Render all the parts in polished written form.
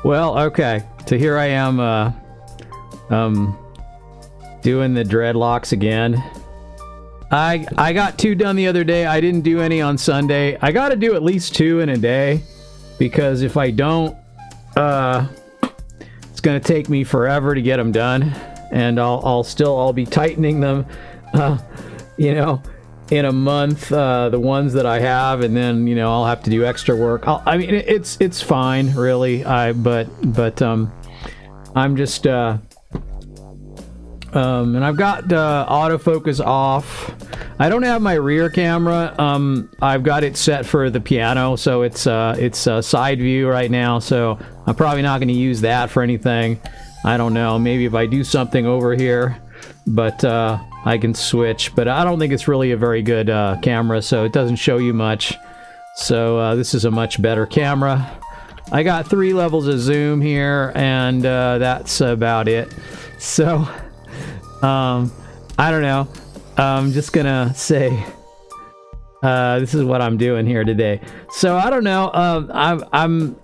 Well, okay. So here I am, doing the dreadlocks again. I got 2 done the other day. I didn't do any on Sunday. I got to do at least 2 in a day, because if I don't, it's gonna take me forever to get them done, and I'll be tightening them, you know, in a month, the ones that I have, and then, you know, I'll have to do extra work. I mean, it's fine, really. But I'm just, and I've got autofocus off. I don't have my rear camera. I've got it set for the piano, so it's side view right now. So I'm probably not going to use that for anything. I don't know. Maybe if I do something over here, but I can switch. But I don't think it's really a very good camera, so it doesn't show you much. So this is a much better camera. I got 3 levels of zoom here, and that's about it. So I don't know. I'm just gonna say this is what I'm doing here today. So I don't know.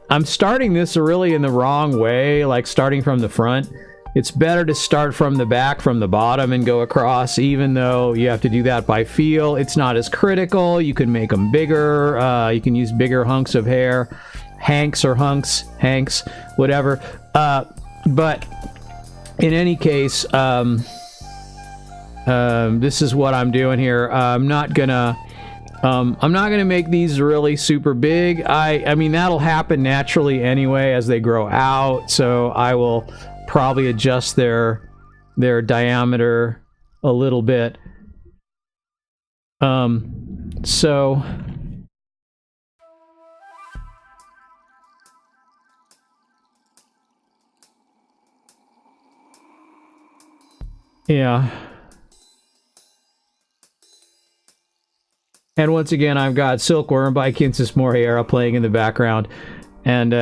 I'm starting this really in the wrong way, like starting from the front. It's better to start from the back, from the bottom, and go across, even though you have to do that by feel. It's not as critical. You can make them bigger. You can use bigger hunks of hair. Hanks, whatever. But in any case, this is what I'm doing here. I'm not gonna make these really super big. I mean, that'll happen naturally anyway as they grow out. So I will probably adjust their diameter a little bit. So yeah. And once again, I've got Silkworm by Kinsis Moreira playing in the background, and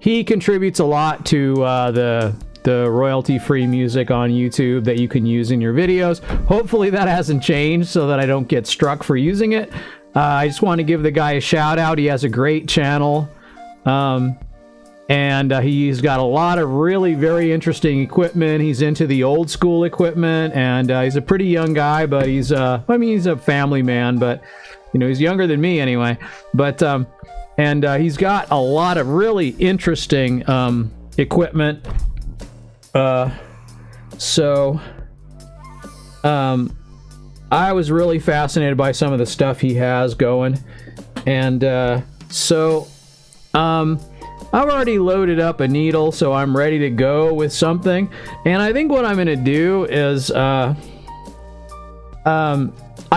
he contributes a lot to the royalty-free music on YouTube that you can use in your videos. Hopefully that hasn't changed so that I don't get struck for using it. I just want to give the guy a shout out. He has a great channel, and he's got a lot of really very interesting equipment. He's into the old school equipment, and he's a pretty young guy, but he's I mean, he's a family man, but you know, he's younger than me anyway. But and he's got a lot of really interesting equipment. So I was really fascinated by some of the stuff he has going, and so I've already loaded up a needle, so I'm ready to go with something. And I think what I'm gonna do is I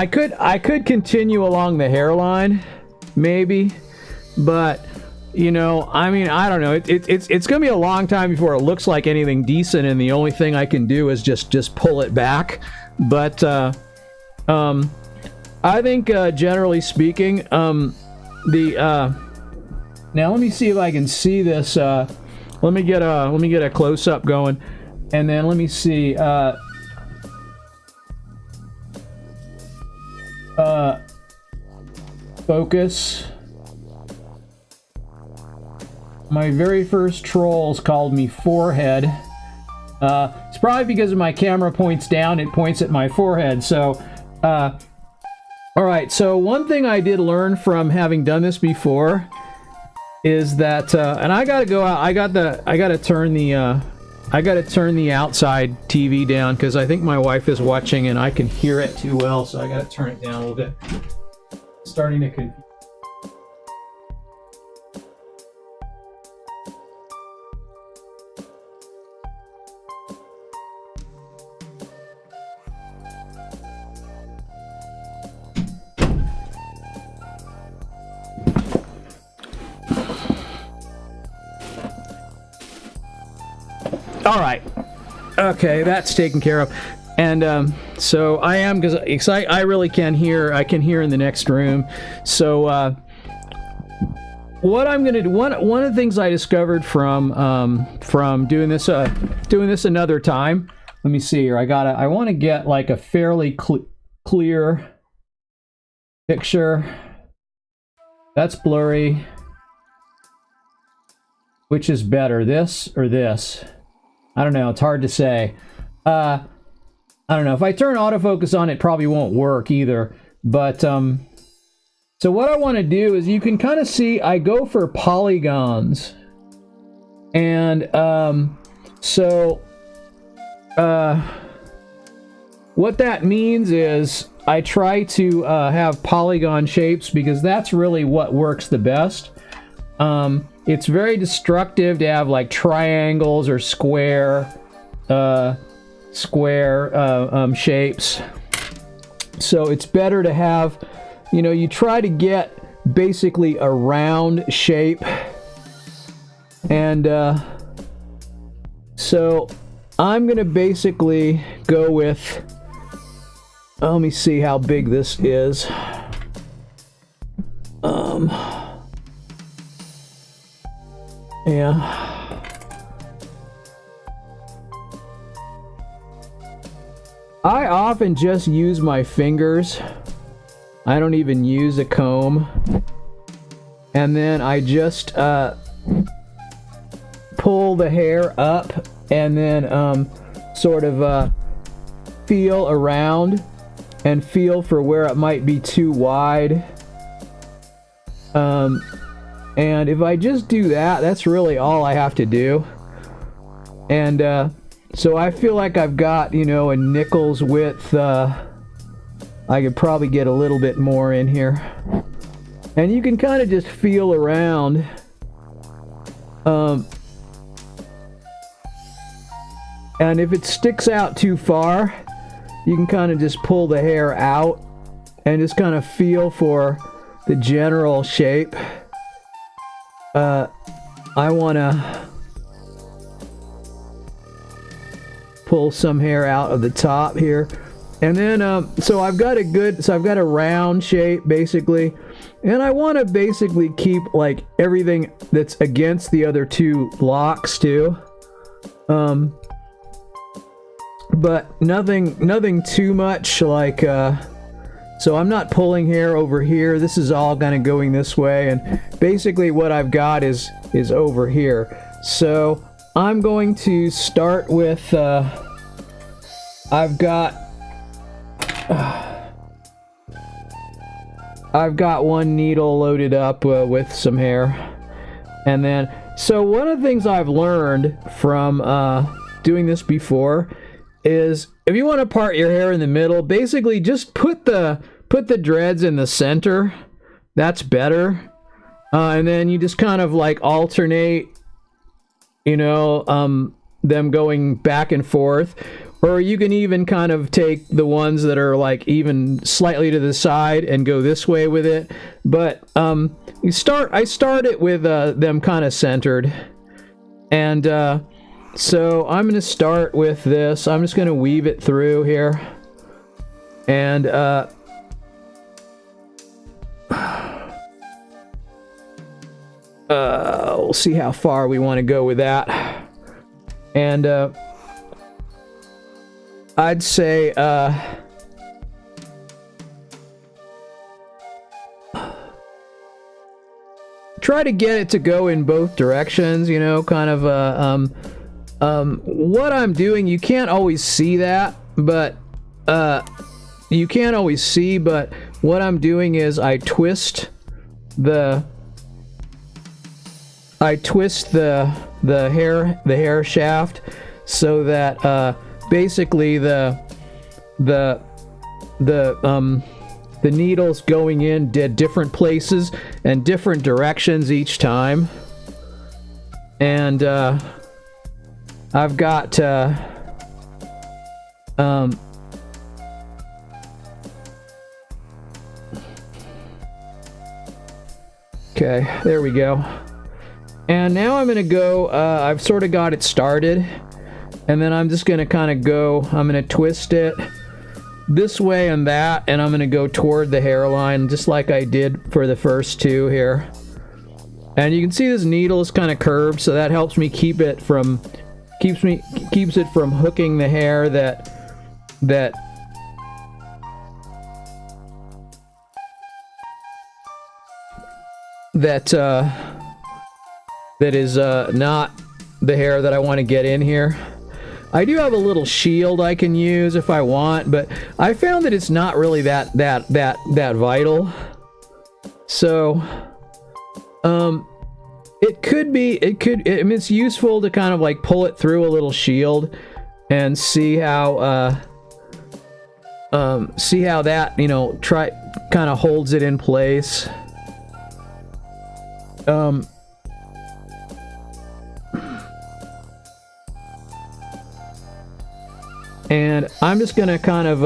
could continue along the hairline, maybe, but you know, I mean, I don't know. It's gonna be a long time before it looks like anything decent, and the only thing I can do is just pull it back. But I think generally speaking, now let me see if I can see this. Let me get a close-up going, and then let me see. Focus. My very first trolls called me forehead. It's probably because my camera points down. It points at my forehead. So, all right. So one thing I did learn from having done this before is that, and I gotta go out. I gotta turn the outside TV down, because I think my wife is watching and I can hear it too well. So I gotta turn it down a little bit. Starting to confuse. All right. Okay, that's taken care of. And so I am, because I really can hear. I can hear in the next room. So what I'm going to do, one of the things I discovered from doing this another time. Let me see here. I want to get like a fairly clear picture. That's blurry. which is better, this or this? I don't know, it's hard to say. I don't know, if I turn autofocus on, it probably won't work either. But, so what I want to do is, you can kind of see, I go for polygons. And, what that means is, I try to have polygon shapes, because that's really what works the best. It's very destructive to have like triangles or square shapes. So it's better to have, you know, you try to get basically a round shape. And so I'm gonna basically go with, let me see how big this is. Yeah. I often just use my fingers. I don't even use a comb. And then I just pull the hair up and then sort of feel around and feel for where it might be too wide. And if I just do that, that's really all I have to do. And so I feel like I've got, you know, a nickel's width. I could probably get a little bit more in here. And you can kind of just feel around. And if it sticks out too far, you can kind of just pull the hair out and just kind of feel for the general shape. I want to pull some hair out of the top here. And then, so I've got a round shape basically. And I want to basically keep like everything that's against the other two locks too. But nothing too much like, so I'm not pulling hair over here. This is all kind of going this way, and basically what I've got is over here. So I'm going to start with, I've got one needle loaded up with some hair. And then, so one of the things I've learned from doing this before is, if you want to part your hair in the middle, basically just put the dreads in the center. That's better. And then you just kind of like alternate, you know, them going back and forth. Or you can even kind of take the ones that are like even slightly to the side and go this way with it. But I start it with them kind of centered. And so I'm going to start with this. I'm just going to weave it through here. And we'll see how far we want to go with that. And I'd say try to get it to go in both directions, you know, kind of what I'm doing, you can't always see that, but what I'm doing is I twist the hair shaft so that basically the needles going in different places and different directions each time. And I've got okay, there we go. And now I'm gonna go, I've sort of got it started, and then I'm just gonna kind of go, I'm gonna twist it this way and that, and I'm gonna go toward the hairline just like I did for the first two here. And you can see this needle is kind of curved, so that helps me keeps it from hooking the hair that is not the hair that I want to get in here. I do have a little shield I can use if I want, but I found that it's not really that vital. So, it could be, I mean, it's useful to kind of like pull it through a little shield and see how that, you know, kind of holds it in place. And I'm just gonna kind of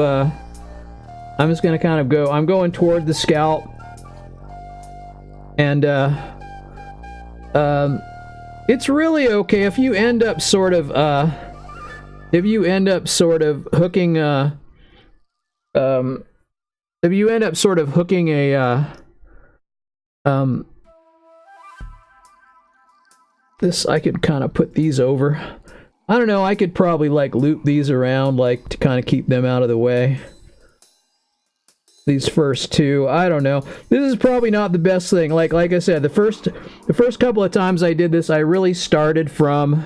go, I'm going toward the scalp, and it's really okay if you end up sort of hooking this, I could kind of put these over. I don't know, I could probably like loop these around, like, to kind of keep them out of the way. These first two, I don't know. This is probably not the best thing. Like I said, the first couple of times I did this, I really started from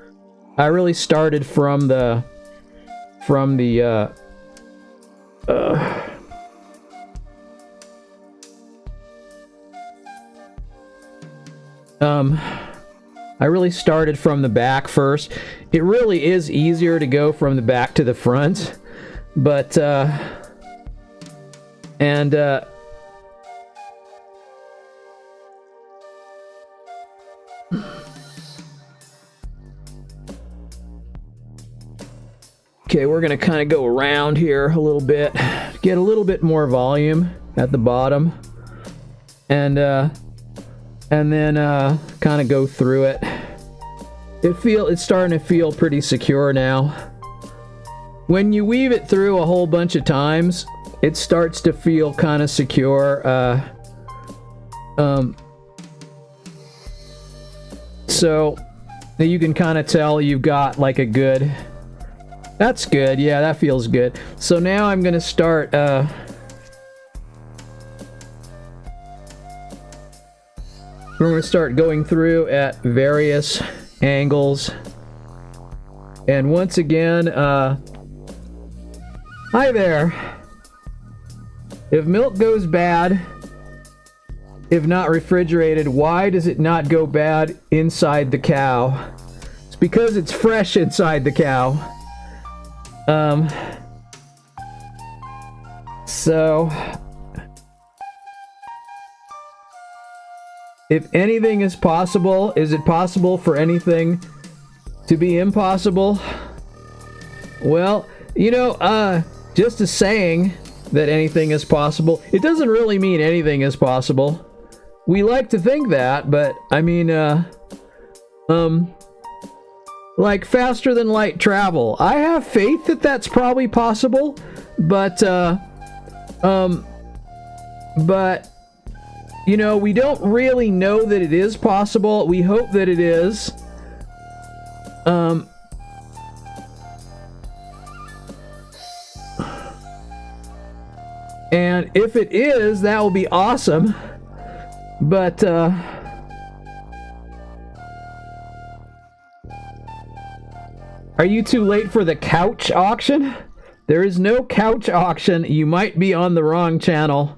the I really started from the back first. It really is easier to go from the back to the front, but okay, we're gonna kind of go around here a little bit, get a little bit more volume at the bottom, and then kind of go through it. It's starting to feel pretty secure now. When you weave it through a whole bunch of times, it starts to feel kind of secure. So you can kind of tell you've got like a good. That's good. Yeah, that feels good. So now I'm gonna start. We're going to start going through at various angles. And once again, hi there. If milk goes bad, if not refrigerated, why does it not go bad inside the cow? It's because it's fresh inside the cow. So if anything is possible, is it possible for anything to be impossible? Well, you know, just a saying that anything is possible, it doesn't really mean anything is possible. We like to think that, but I mean, like faster than light travel. I have faith that that's probably possible, but you know, we don't really know that it is possible. We hope that it is. And if it is, that will be awesome. But, are you too late for the couch auction? There is no couch auction. You might be on the wrong channel.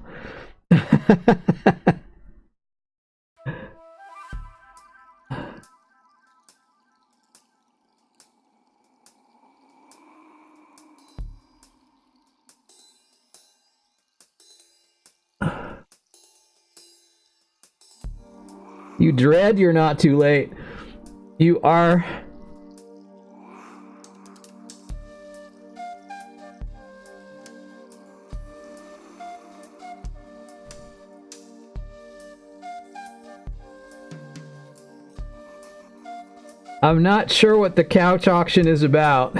You Dred, you're not too late. You are. I'm not sure what the couch auction is about.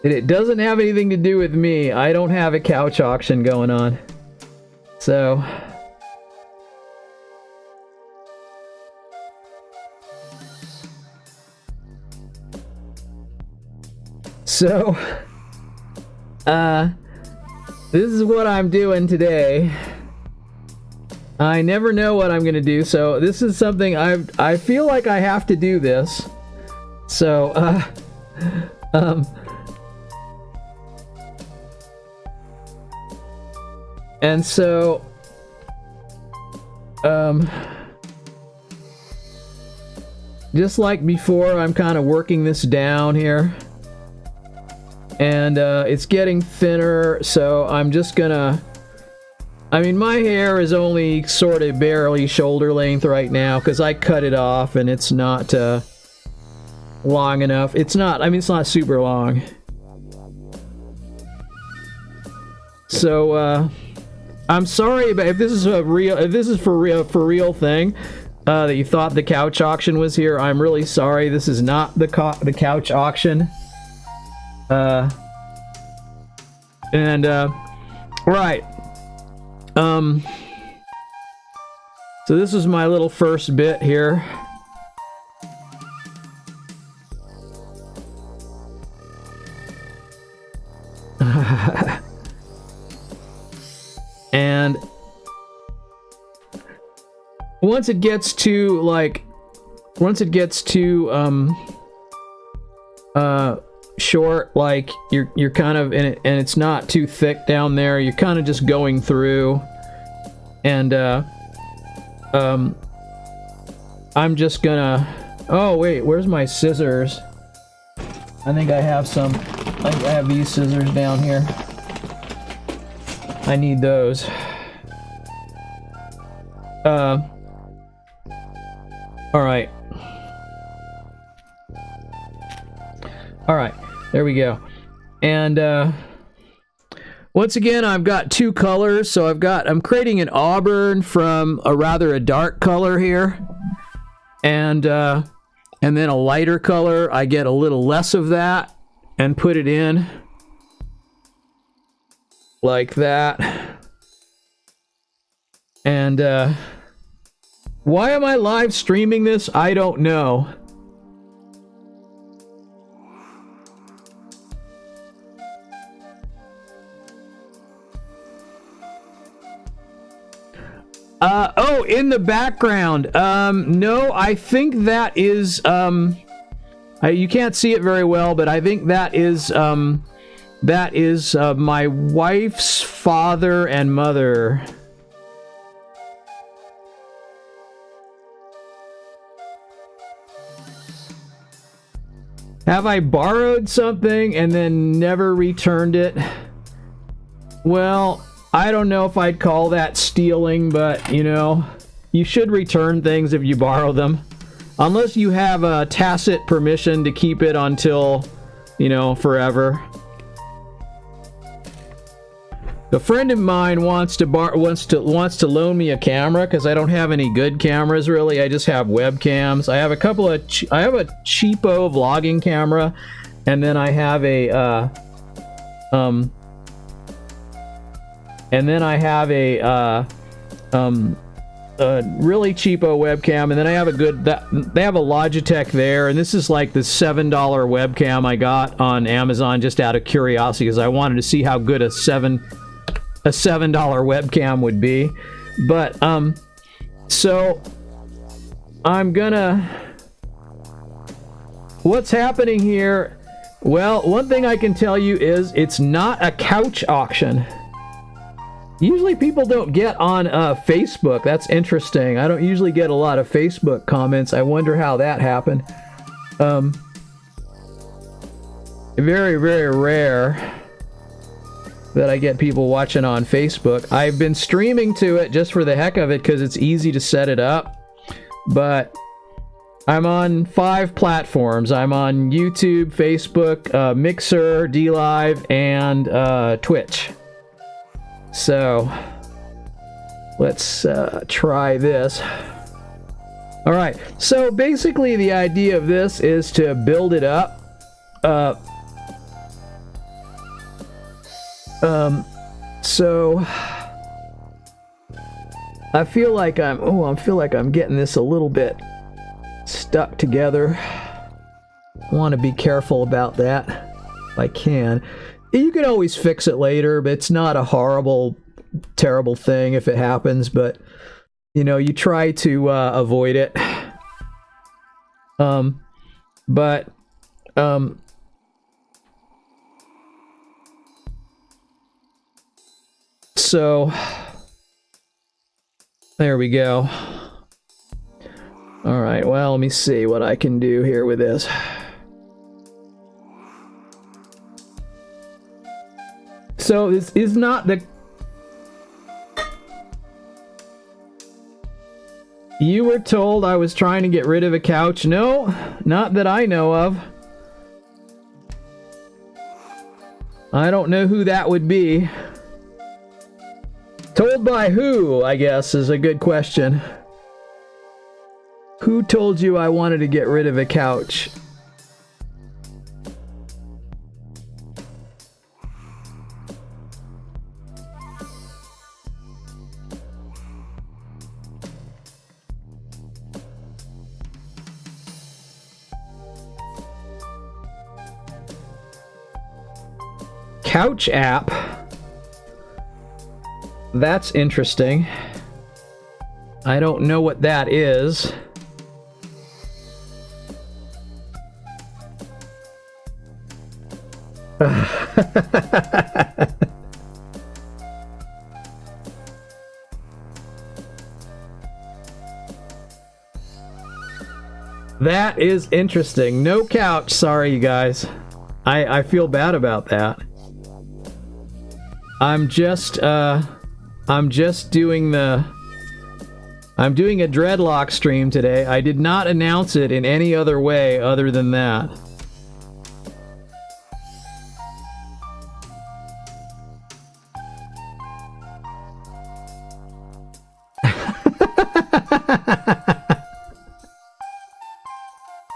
It doesn't have anything to do with me. I don't have a couch auction going on. So... this is what I'm doing today. I never know what I'm gonna do, so this is something I feel like I have to do this. So, and so, just like before, I'm kind of working this down here. And it's getting thinner, so I'm just gonna... I mean, my hair is only sort of barely shoulder length right now, because I cut it off, and it's not long enough. It's not, I mean, it's not super long. So, I'm sorry, but if this is a real, if this is for real thing, that you thought the couch auction was here, I'm really sorry. This is not the couch auction. Right. So this is my little first bit here. And once it gets to short, like you're kind of in it, and it's not too thick down there, you're kind of just going through, and I'm just gonna... Oh wait, where's my scissors? I think I have some. I think I have these scissors down here. I need those. Alright. Alright, there we go. And once again, I've got two colors, so I'm creating an auburn from a dark color here. And then a lighter color, I get a little less of that and put it in like that. And why am I live streaming this? I don't know. Oh, in the background. No, I think that is, you can't see it very well, but I think that is my wife's father and mother. Have I borrowed something and then never returned it? Well, I don't know if I'd call that stealing, but, you know, you should return things if you borrow them. Unless you have a tacit permission to keep it until, you know, forever. A friend of mine wants to loan me a camera because I don't have any good cameras really. I just have webcams. I have a cheapo vlogging camera, and then I have a really cheapo webcam, and then I have they have a Logitech there, and this is like the $7 webcam I got on Amazon just out of curiosity because I wanted to see how good a $7 webcam would be. But so I'm gonna... What's happening here? Well, one thing I can tell you is it's not a couch auction. Usually people don't get on Facebook. That's interesting. I don't usually get a lot of Facebook comments. I wonder how that happened. Very, very rare that I get people watching on Facebook. I've been streaming to it just for the heck of it because it's easy to set it up. But I'm on 5 platforms. I'm on YouTube, Facebook, Mixer, DLive, and Twitch. So let's try this. All right, so basically the idea of this is to build it up. So I feel like I'm getting this a little bit stuck together. I want to be careful about that if I can. You can always fix it later, but it's not a horrible, terrible thing if it happens. But you know, you try to avoid it. But so there we go. All right, well, let me see what I can do here with this. So this is not the... You were told I was trying to get rid of a couch? No, not that I know of. I don't know who that would be. Told by who, I guess, is a good question. Who told you I wanted to get rid of a couch? Couch app. That's interesting. I don't know what that is. That is interesting. No couch. Sorry, you guys. I feel bad about that. I'm just doing a Dreadlock stream today. I did not announce it in any other way other than that.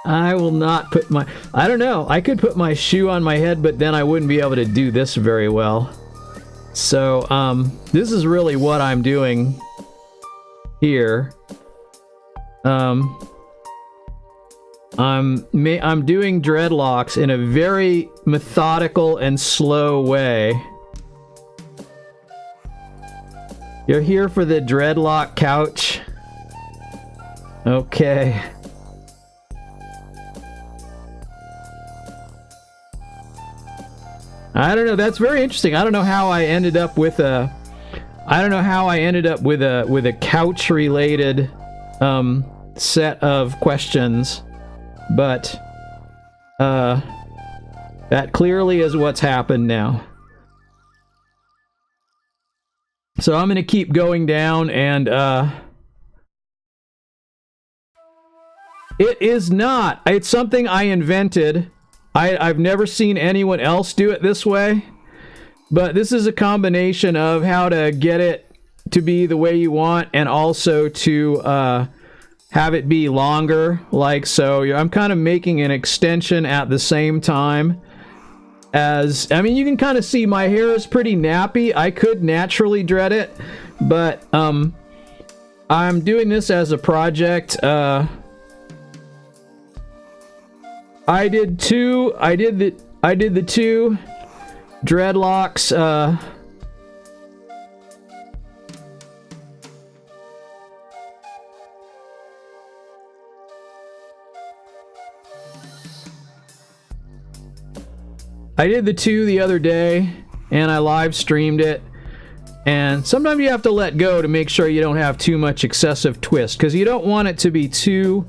I will not put my... I don't know. I could put my shoe on my head, but then I wouldn't be able to do this very well. So, this is really what I'm doing here. I'm doing Dreadlocks in a very methodical and slow way. You're here for the Dreadlock couch? Okay. I don't know. That's very interesting. I don't know how I ended up with a... I don't know how I ended up with a couch-related set of questions, but that clearly is what's happened now. So I'm going to keep going down, and it is not. It's something I invented. I've never seen anyone else do it this way, but this is a combination of how to get it to be the way you want and also to have it be longer, like so. I'm kind of making an extension at the same time as... I mean, you can kind of see my hair is pretty nappy. I could naturally dread it, but I'm doing this as a project. I did the two Dreadlocks I did the two the other day, and I live streamed it. And sometimes you have to let go to make sure you don't have too much excessive twist, because you don't want it to be too...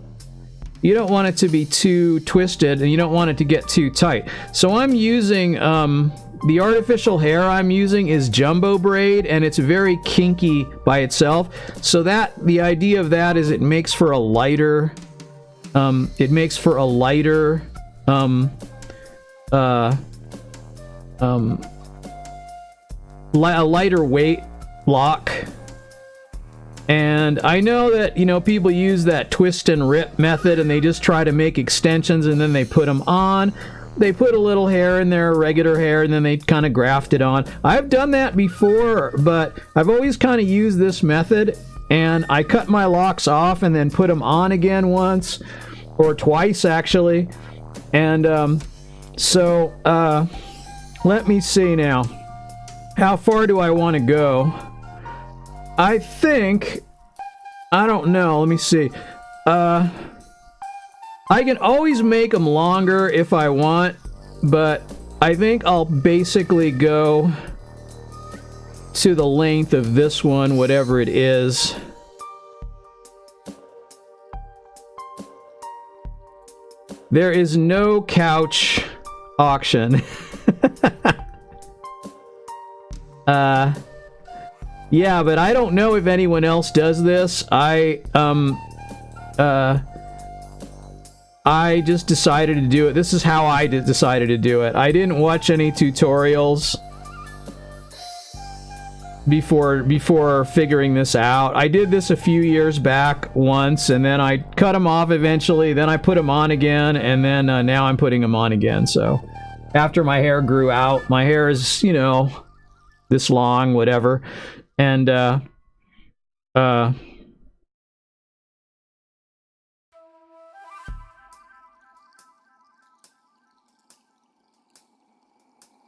You don't want it to be too twisted, and you don't want it to get too tight. So I'm using, the artificial hair I'm using is jumbo braid, and it's very kinky by itself. So that, the idea of that is it makes for a lighter, a lighter weight lock. And I know that, you know, people use that twist and rip method, and they just try to make extensions and then they put them on. They put a little hair in there, regular hair, and then they kind of graft it on. I've done that before, but I've always kind of used this method, and I cut my locks off and then put them on again once or twice, actually. And let me see now. How far do I want to go? I think I don't know. Let me see. I can always make them longer if I want, but I think I'll basically go to the length of this one, whatever it is. There is no couch auction. Yeah, but I don't know if anyone else does this. I just decided to do it. This is how I decided to do it. I didn't watch any tutorials before figuring this out. I did this a few years back once, and then I cut them off eventually, then I put them on again, and then now I'm putting them on again. So after my hair grew out, my hair is, you know, this long, whatever, and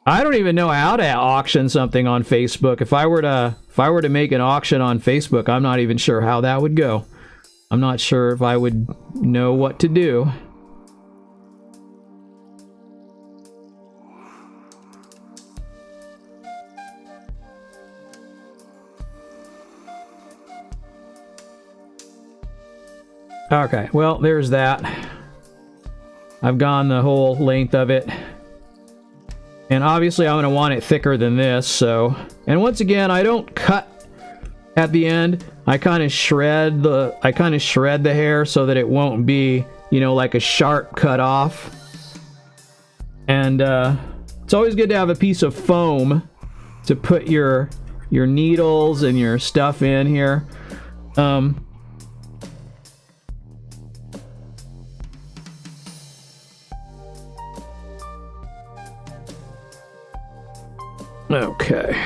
I don't even know how to auction something on Facebook. If I were to make an auction on Facebook, I'm not even sure how that would go. I'm not sure if I would know what to do. Okay, well, there's that. I've gone the whole length of it. And obviously I'm going to want it thicker than this, so... And once again, I don't cut at the end. I kind of shred the hair so that it won't be, you know, like a sharp cut off. And it's always good to have a piece of foam to put your needles and your stuff in here. Okay.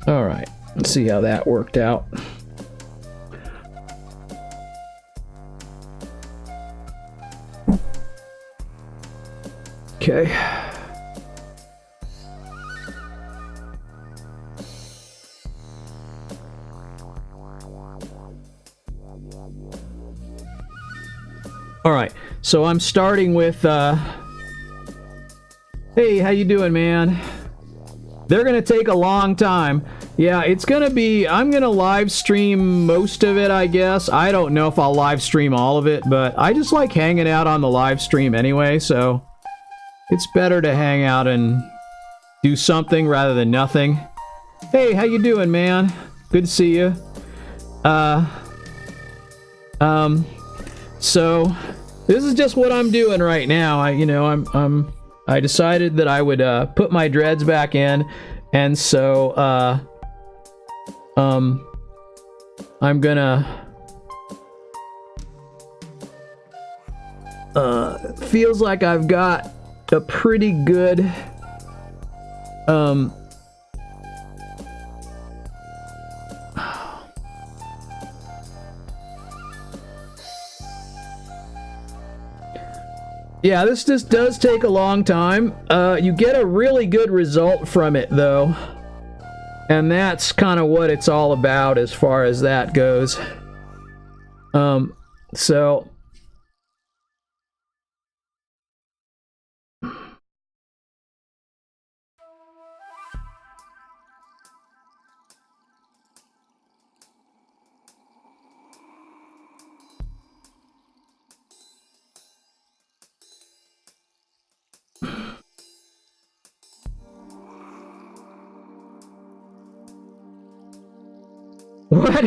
All right. Let's see how that worked out. Okay. Alright, so I'm starting with, hey, how you doing, man? They're gonna take a long time. Yeah, it's gonna be, I'm gonna live stream most of it, I guess. I don't know if I'll live stream all of it, but I just like hanging out on the live stream anyway, so it's better to hang out and do something rather than nothing. Hey, how you doing, man? Good to see you. So this is just what I'm doing right now. I decided that I would put my dreads back in, and so I'm gonna feels like I've got a pretty good yeah, this just does take a long time. You get a really good result from it, though. And that's kind of what it's all about as far as that goes. So... What?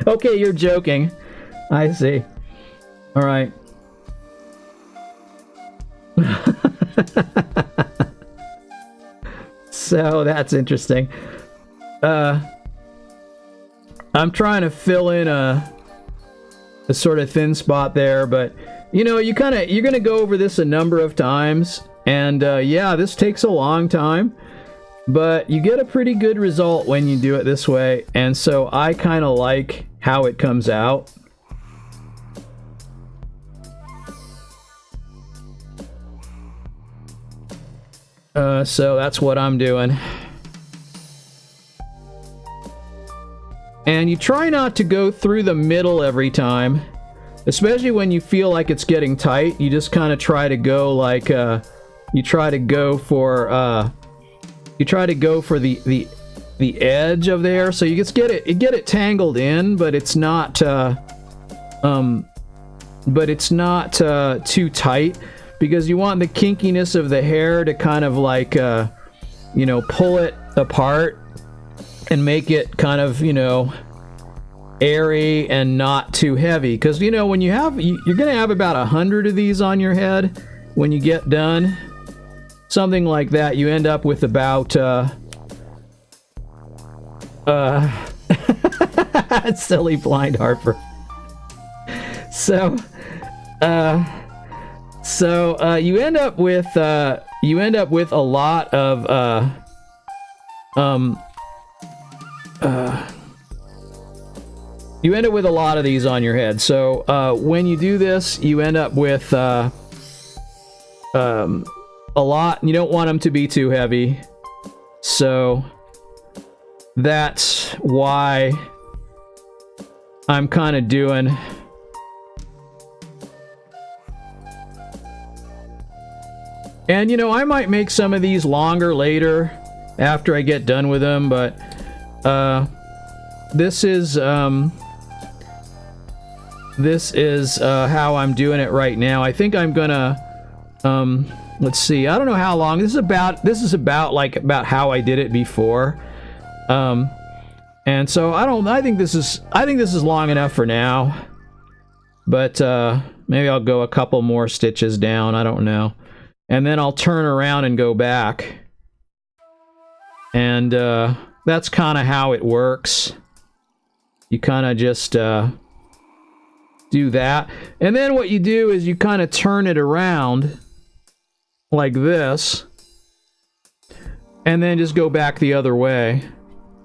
Okay, you're joking. I see. Alright. So, that's interesting. I'm trying to fill in a sort of thin spot there, but, you know, you're gonna go over this a number of times, and, yeah, this takes a long time. But you get a pretty good result when you do it this way, and so I kind of like how it comes out. So that's what I'm doing. And you try not to go through the middle every time, especially when you feel like it's getting tight. You just kind of try to go like, you try to go for the edge of there, so you just get it tangled in, but it's not too tight, because you want the kinkiness of the hair to kind of like, you know, pull it apart and make it kind of, you know, airy and not too heavy. Because, you know, when you're gonna have about 100 of these on your head when you get done, something like that, you end up with about silly blind Harper. So you end up with a lot of you end up with a lot of these on your head. So when you do this, you end up with a lot. You don't want them to be too heavy, so that's why I'm kind of doing. And, you know, I might make some of these longer later after I get done with them, but this is how I'm doing it right now. I think I'm gonna let's see. I don't know how long. This is about how I did it before. And so I think this is long enough for now. But maybe I'll go a couple more stitches down, I don't know. And then I'll turn around and go back. And that's kind of how it works. You kind of just do that. And then what you do is you kind of turn it around like this. And then just go back the other way.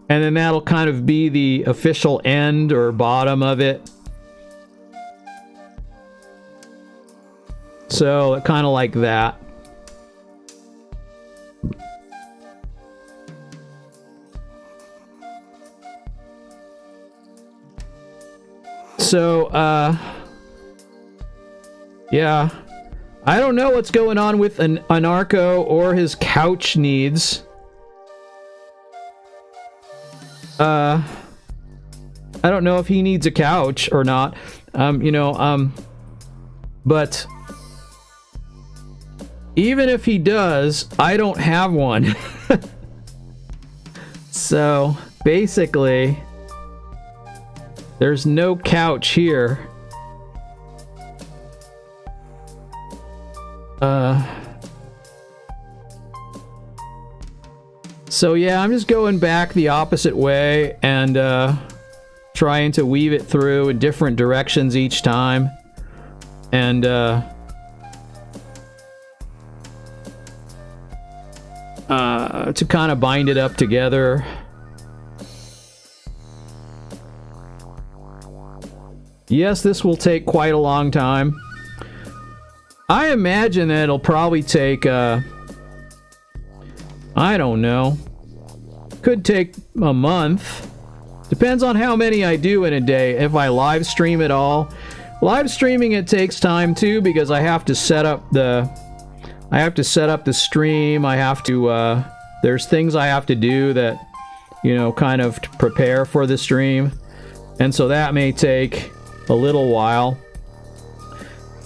And then that'll kind of be the official end or bottom of it. So kind of like that. So, yeah. I don't know what's going on with an Anarcho or his couch needs. I don't know if he needs a couch or not. But even if he does, I don't have one. So, basically, there's no couch here. So yeah, I'm just going back the opposite way and trying to weave it through in different directions each time. And to kind of bind it up together. Yes, this will take quite a long time. I imagine that it'll probably take, I don't know. Could take a month. Depends on how many I do in a day. If I live stream it all. Live streaming, it takes time too, because I have to set up the stream. I have to, there's things I have to do that, you know, kind of prepare for the stream. And so that may take a little while.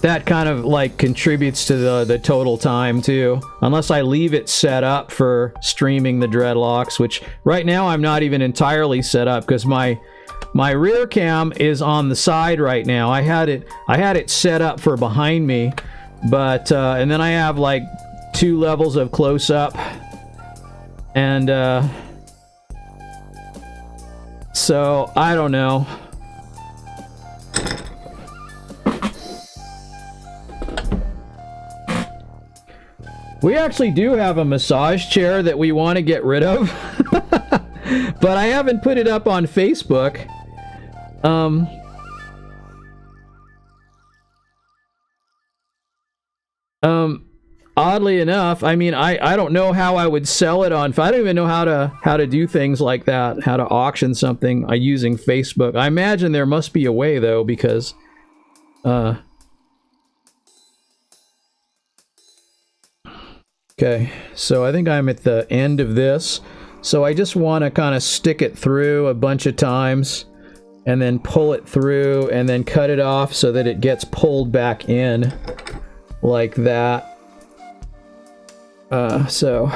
That kind of like contributes to the total time too, unless I leave it set up for streaming the Dreadlocks, which right now I'm not even entirely set up because my rear cam is on the side right now. I had it set up for behind me, but and then I have like 2 levels of close up, and so I don't know. We actually do have a massage chair that we want to get rid of, but I haven't put it up on Facebook. oddly enough, I mean, I don't know how I would sell it on. I don't even know how to do things like that, how to auction something using Facebook. I imagine there must be a way though, because okay, so I think I'm at the end of this. So I just want to kind of stick it through a bunch of times and then pull it through and then cut it off so that it gets pulled back in like that. So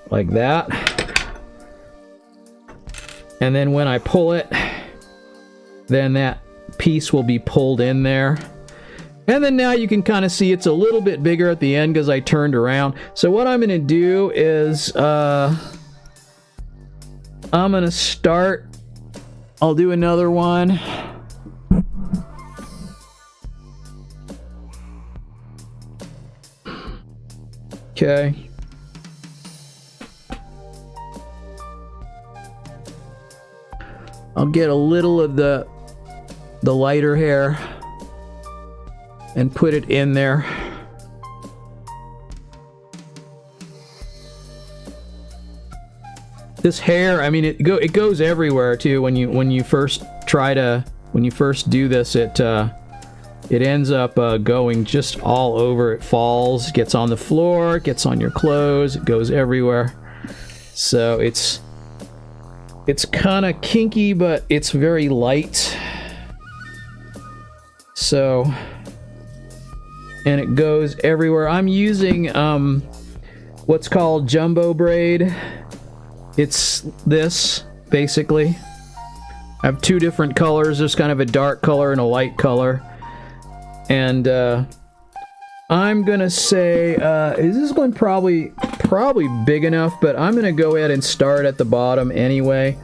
like that. And then when I pull it, then that piece will be pulled in there. And then now you can kind of see it's a little bit bigger at the end because I turned around. So what I'm going to do is I'm going to start. I'll do another one. Okay. I'll get a little of the lighter hair and put it in there. This hair, I mean, it goes everywhere too. When you first do this, it ends up going just all over. It falls, gets on the floor, gets on your clothes, it goes everywhere. So it's kind of kinky, but it's very light. So, and it goes everywhere. I'm using what's called jumbo braid. It's this, basically. I have two different colors. There's kind of a dark color and a light color. And I'm gonna say, is this one probably big enough? But I'm gonna go ahead and start at the bottom anyway.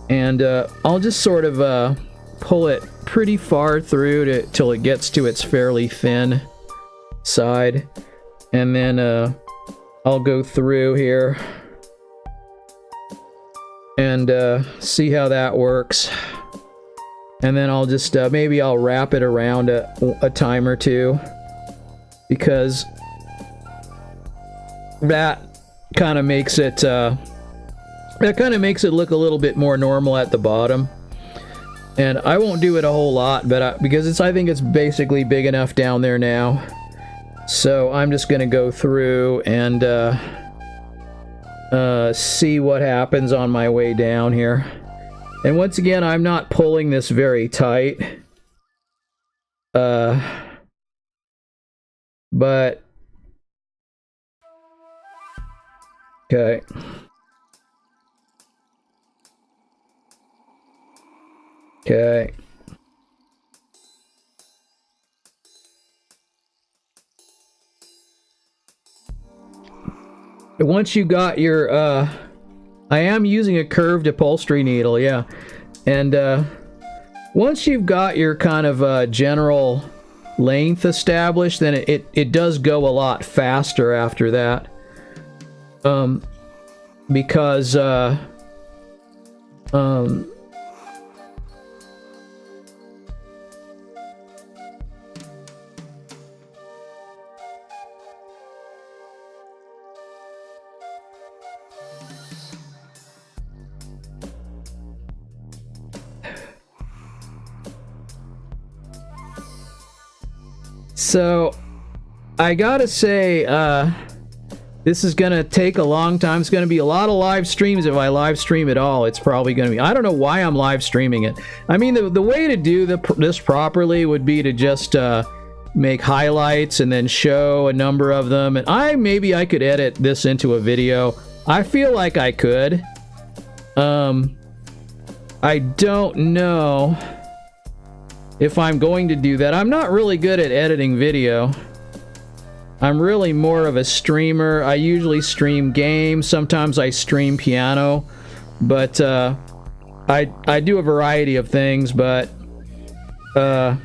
And I'll just sort of pull it pretty far through till it gets to its fairly thin side. And then I'll go through here and see how that works. And then I'll just maybe I'll wrap it around a time or two, because that kind of makes it look a little bit more normal at the bottom. And I won't do it a whole lot, but because I think it's basically big enough down there now. So I'm just gonna go through and see what happens on my way down here. And once again, I'm not pulling this very tight. But okay. Okay. Once you got your I am using a curved upholstery needle, yeah. And once you've got your kind of general length established, then it does go a lot faster after that. Because so I gotta say, this is gonna take a long time. It's gonna be a lot of live streams. If I live stream at all, it's probably gonna be, I don't know why I'm live streaming it. I mean, the way to do this properly would be to just make highlights and then show a number of them. And maybe I could edit this into a video. I feel like I could. I don't know if I'm going to do that. I'm not really good at editing video. I'm really more of a streamer. I usually stream games. Sometimes I stream piano. But I do a variety of things, but well,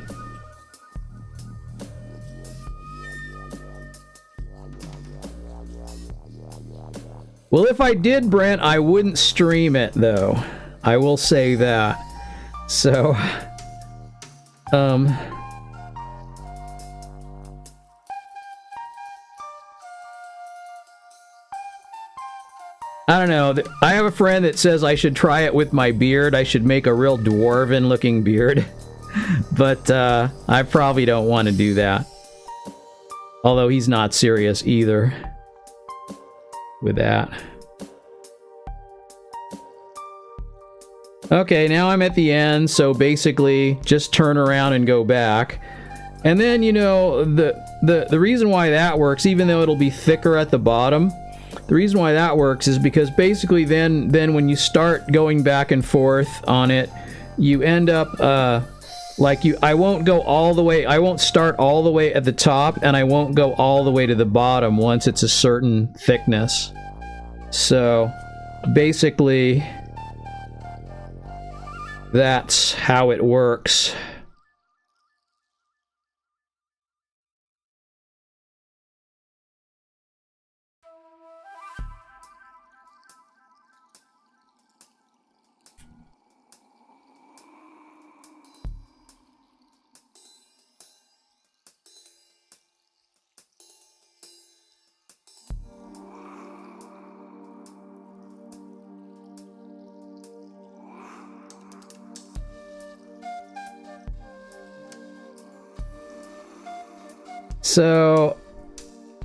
if I did, Brent, I wouldn't stream it though. I will say that. So I don't know. I have a friend that says I should try it with my beard. I should make a real dwarven looking beard. But I probably don't want to do that. Although he's not serious either with that. Okay, now I'm at the end, so basically just turn around and go back. And then, you know, the reason why that works, even though it'll be thicker at the bottom, the reason why that works is because basically then when you start going back and forth on it, you end up I won't go all the way, I won't start all the way at the top, and I won't go all the way to the bottom once it's a certain thickness. So basically that's how it works.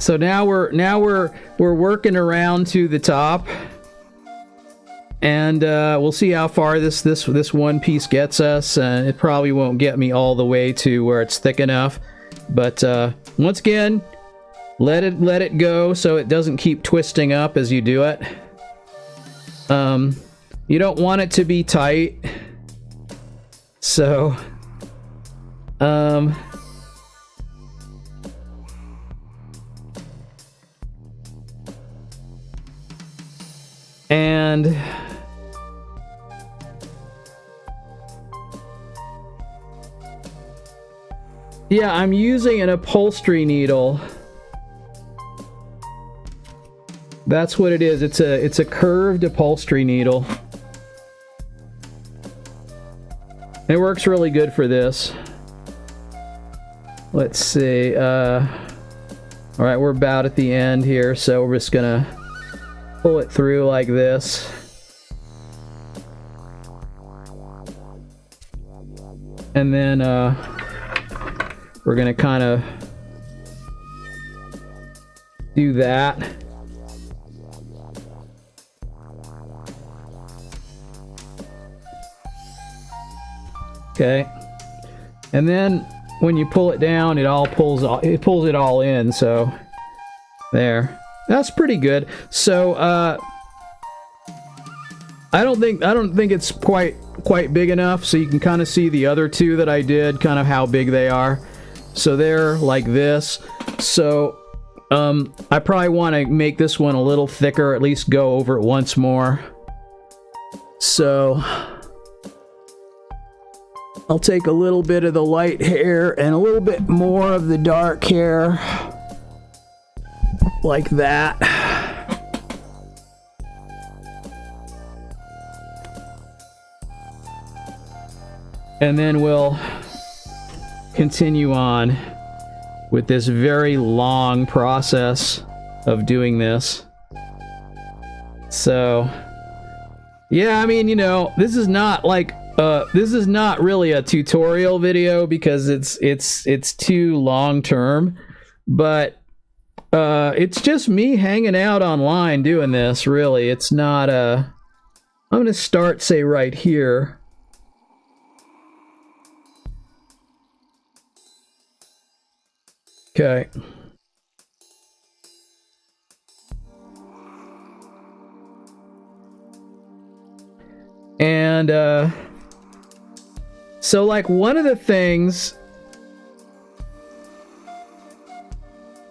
So now we're working around to the top, and we'll see how far this one piece gets us. It probably won't get me all the way to where it's thick enough, but once again, let it go so it doesn't keep twisting up as you do it. You don't want it to be tight, so and yeah, I'm using an upholstery needle. That's what it is. It's a curved upholstery needle. It works really good for this. Let's see. All right, we're about at the end here, so we're just gonna pull it through like this. And then we're gonna kind of do that. Okay. And then when you pull it down, it pulls it all in, so there. That's pretty good. So I don't think it's quite big enough, so you can kind of see the other two that I did, kind of how big they are. So they're like this. So I probably want to make this one a little thicker, at least go over it once more. So I'll take a little bit of the light hair and a little bit more of the dark hair. Like that. And then we'll continue on with this very long process of doing this. So, yeah, I mean, you know, this is not like this is not really a tutorial video because it's too long term, but it's just me hanging out online doing this, really. It's not I'm gonna start, say, right here. Okay. And so like one of the things,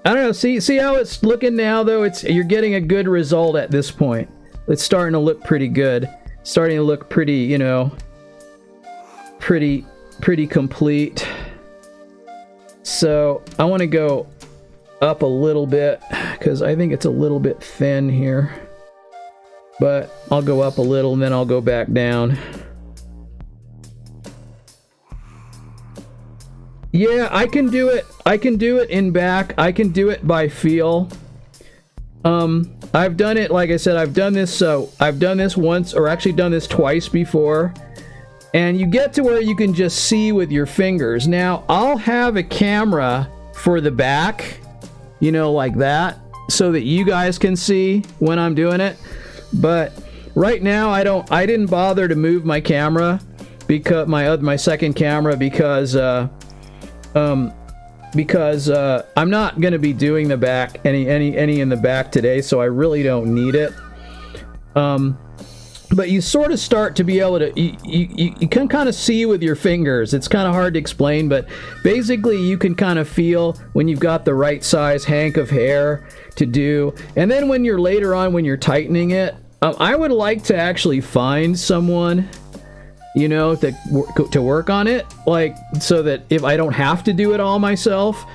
I don't know, see how it's looking now though? You're getting a good result at this point. It's starting to look pretty good. Starting to look pretty, you know, pretty complete. So I want to go up a little bit because I think it's a little bit thin here. But I'll go up a little and then I'll go back down. Yeah, I can do it. I can do it in back. I can do it by feel. I've done it, like I said, I've done this once, or actually done this twice before, and you get to where you can just see with your fingers. Now, I'll have a camera for the back, you know, like that, so that you guys can see when I'm doing it. But right now, I didn't bother to move my camera, because my second camera, because I'm not going to be doing the back, any in the back today, so I really don't need it. But you sort of start to be able to, you can kind of see with your fingers. It's kind of hard to explain, but basically you can kind of feel when you've got the right size hank of hair to do. And then when you're later on, when you're tightening it, I would like to actually find someone, you know, to work on it, like, so that if I don't have to do it all myself.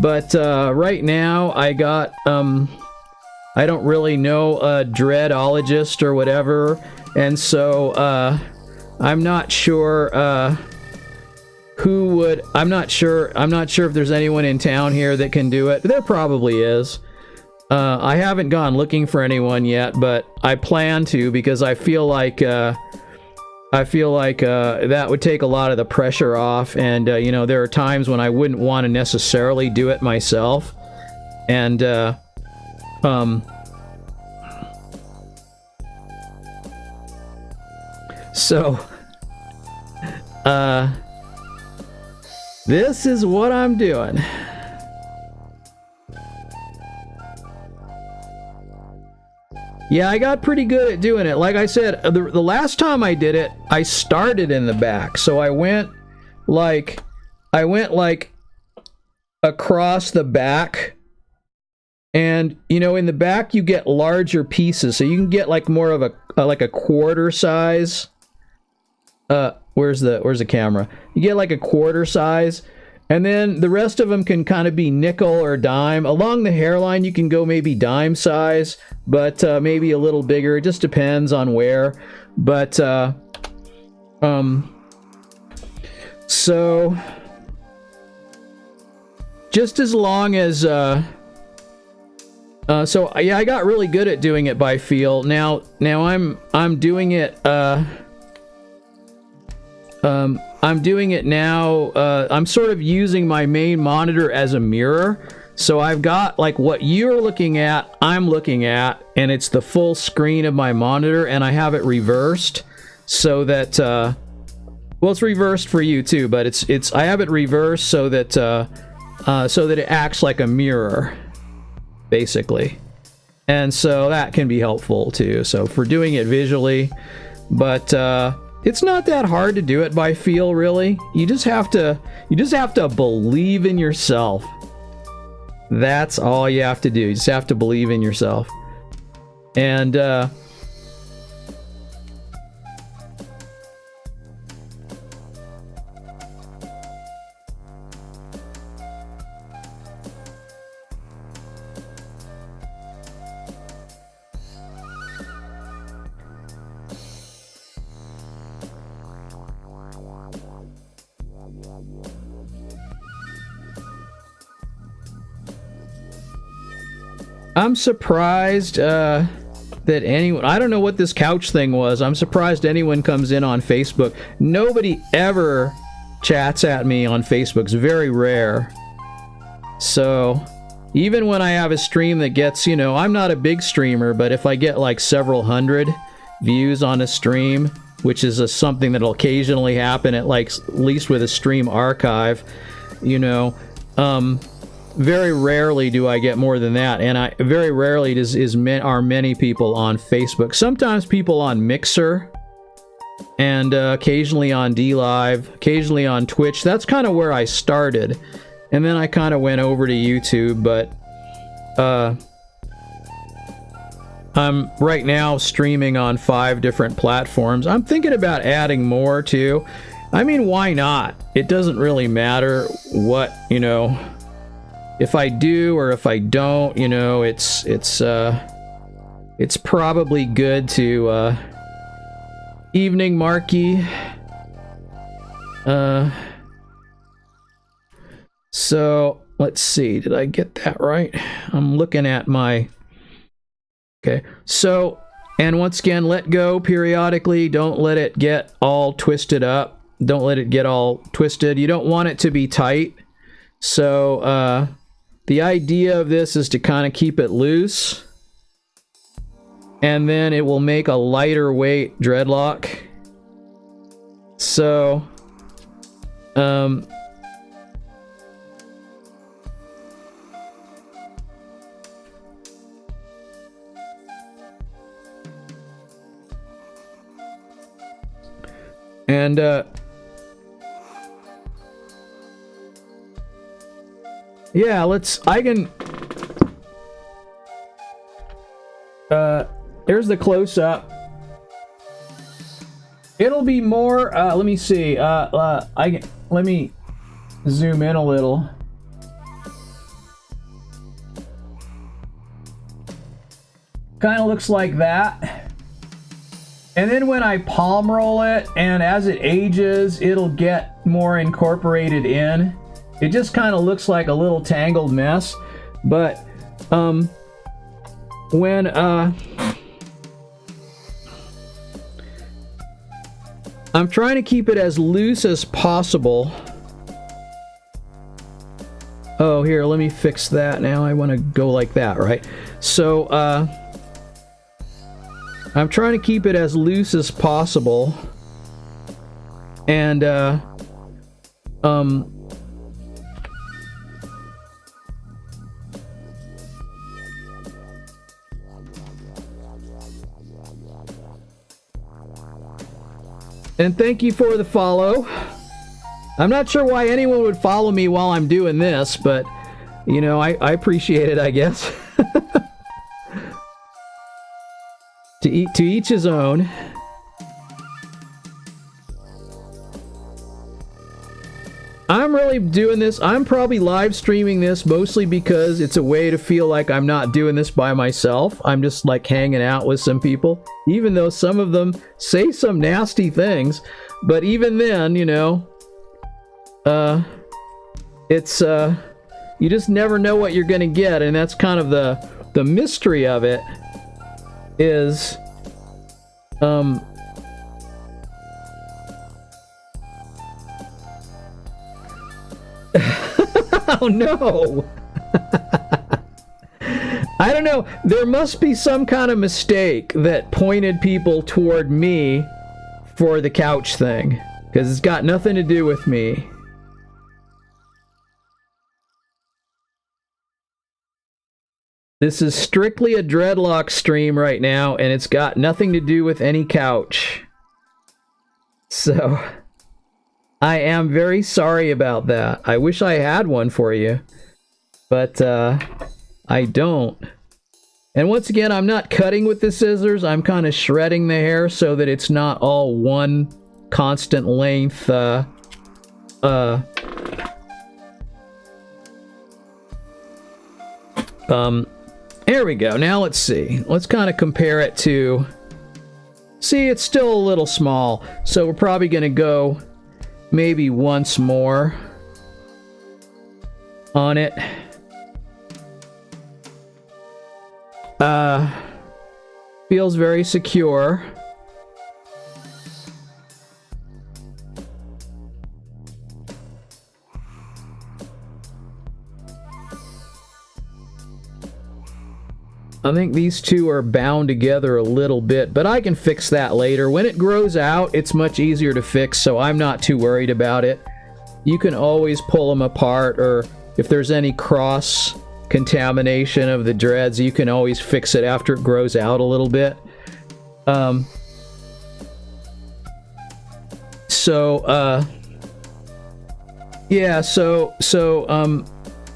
But right now I got I don't really know a dreadologist or whatever, and so I'm not sure who would. I'm not sure if there's anyone in town here that can do it. There probably is. I haven't gone looking for anyone yet, but I plan to, because I feel like that would take a lot of the pressure off, and you know, there are times when I wouldn't want to necessarily do it myself, and so this is what I'm doing. Yeah, I got pretty good at doing it. Like I said, the last time I did it, I started in the back. So I went like across the back. And, you know, in the back you get larger pieces. So you can get like more of a like a quarter size. Where's the camera? You get like a quarter size. And then the rest of them can kind of be nickel or dime. Along the hairline, you can go maybe dime size, but maybe a little bigger. It just depends on where. But so just as long as so yeah, I got really good at doing it by feel. Now I'm doing it. I'm doing it now. I'm sort of using my main monitor as a mirror. So I've got like what you're looking at, I'm looking at, and it's the full screen of my monitor, and I have it reversed so that, well, it's reversed for you too, but I have it reversed so that it acts like a mirror, basically. And so that can be helpful too. So for doing it visually, but, it's not that hard to do it by feel, really. You just have to believe in yourself. That's all you have to do. You just have to believe in yourself. And I'm surprised that anyone, I don't know what this couch thing was. I'm surprised anyone comes in on Facebook. Nobody ever chats at me on Facebook. It's very rare. So even when I have a stream that gets, you know, I'm not a big streamer, but if I get like several hundred views on a stream, which is something that'll occasionally happen at least with a stream archive, you know, very rarely do I get more than that, and very rarely are many people on Facebook. Sometimes people on Mixer, and occasionally on DLive, occasionally on Twitch. That's kind of where I started, and then I kind of went over to YouTube. But I'm right now streaming on 5 different platforms. I'm thinking about adding more too. I mean, why not? It doesn't really matter what, you know. If I do or if I don't, you know, it's probably good to evening Marky. So let's see, did I get that right? I'm looking at my Okay, so, and once again, let go periodically. Don't let it get all twisted up. Don't let it get all twisted. You don't want it to be tight. So, the idea of this is to kind of keep it loose. And then it will make a lighter weight dreadlock. So, and, yeah, here's the close-up. It'll be more, let me see, let me zoom in a little. Kind of looks like that. And then when I palm roll it, and as it ages, it'll get more incorporated in. It just kind of looks like a little tangled mess. But, when, I'm trying to keep it as loose as possible. Oh, here, let me fix that now. I want to go like that, right? So, I'm trying to keep it as loose as possible. And, and thank you for the follow. I'm not sure why anyone would follow me while I'm doing this, but, you know, I appreciate it, I guess. To each his own. I'm really doing this. I'm probably live streaming this mostly because it's a way to feel like I'm not doing this by myself. I'm just like hanging out with some people, even though some of them say some nasty things. But even then, you know, it's you just never know what you're gonna get, and that's kind of the mystery of it. Is oh no. I don't know, there must be some kind of mistake that pointed people toward me for the couch thing, because it's got nothing to do with me. This is strictly a Dreadlock stream right now, and it's got nothing to do with any couch. So, I am very sorry about that. I wish I had one for you, but I don't. And once again, I'm not cutting with the scissors. I'm kind of shredding the hair so that it's not all one constant length. There we go. Now let's see. Let's kind of compare it to... See, it's still a little small, so we're probably going to go maybe once more on it. Feels very secure. I think these two are bound together a little bit, but I can fix that later. When it grows out, it's much easier to fix, so I'm not too worried about it. You can always pull them apart, or if there's any cross contamination of the dreads, you can always fix it after it grows out a little bit. Yeah, so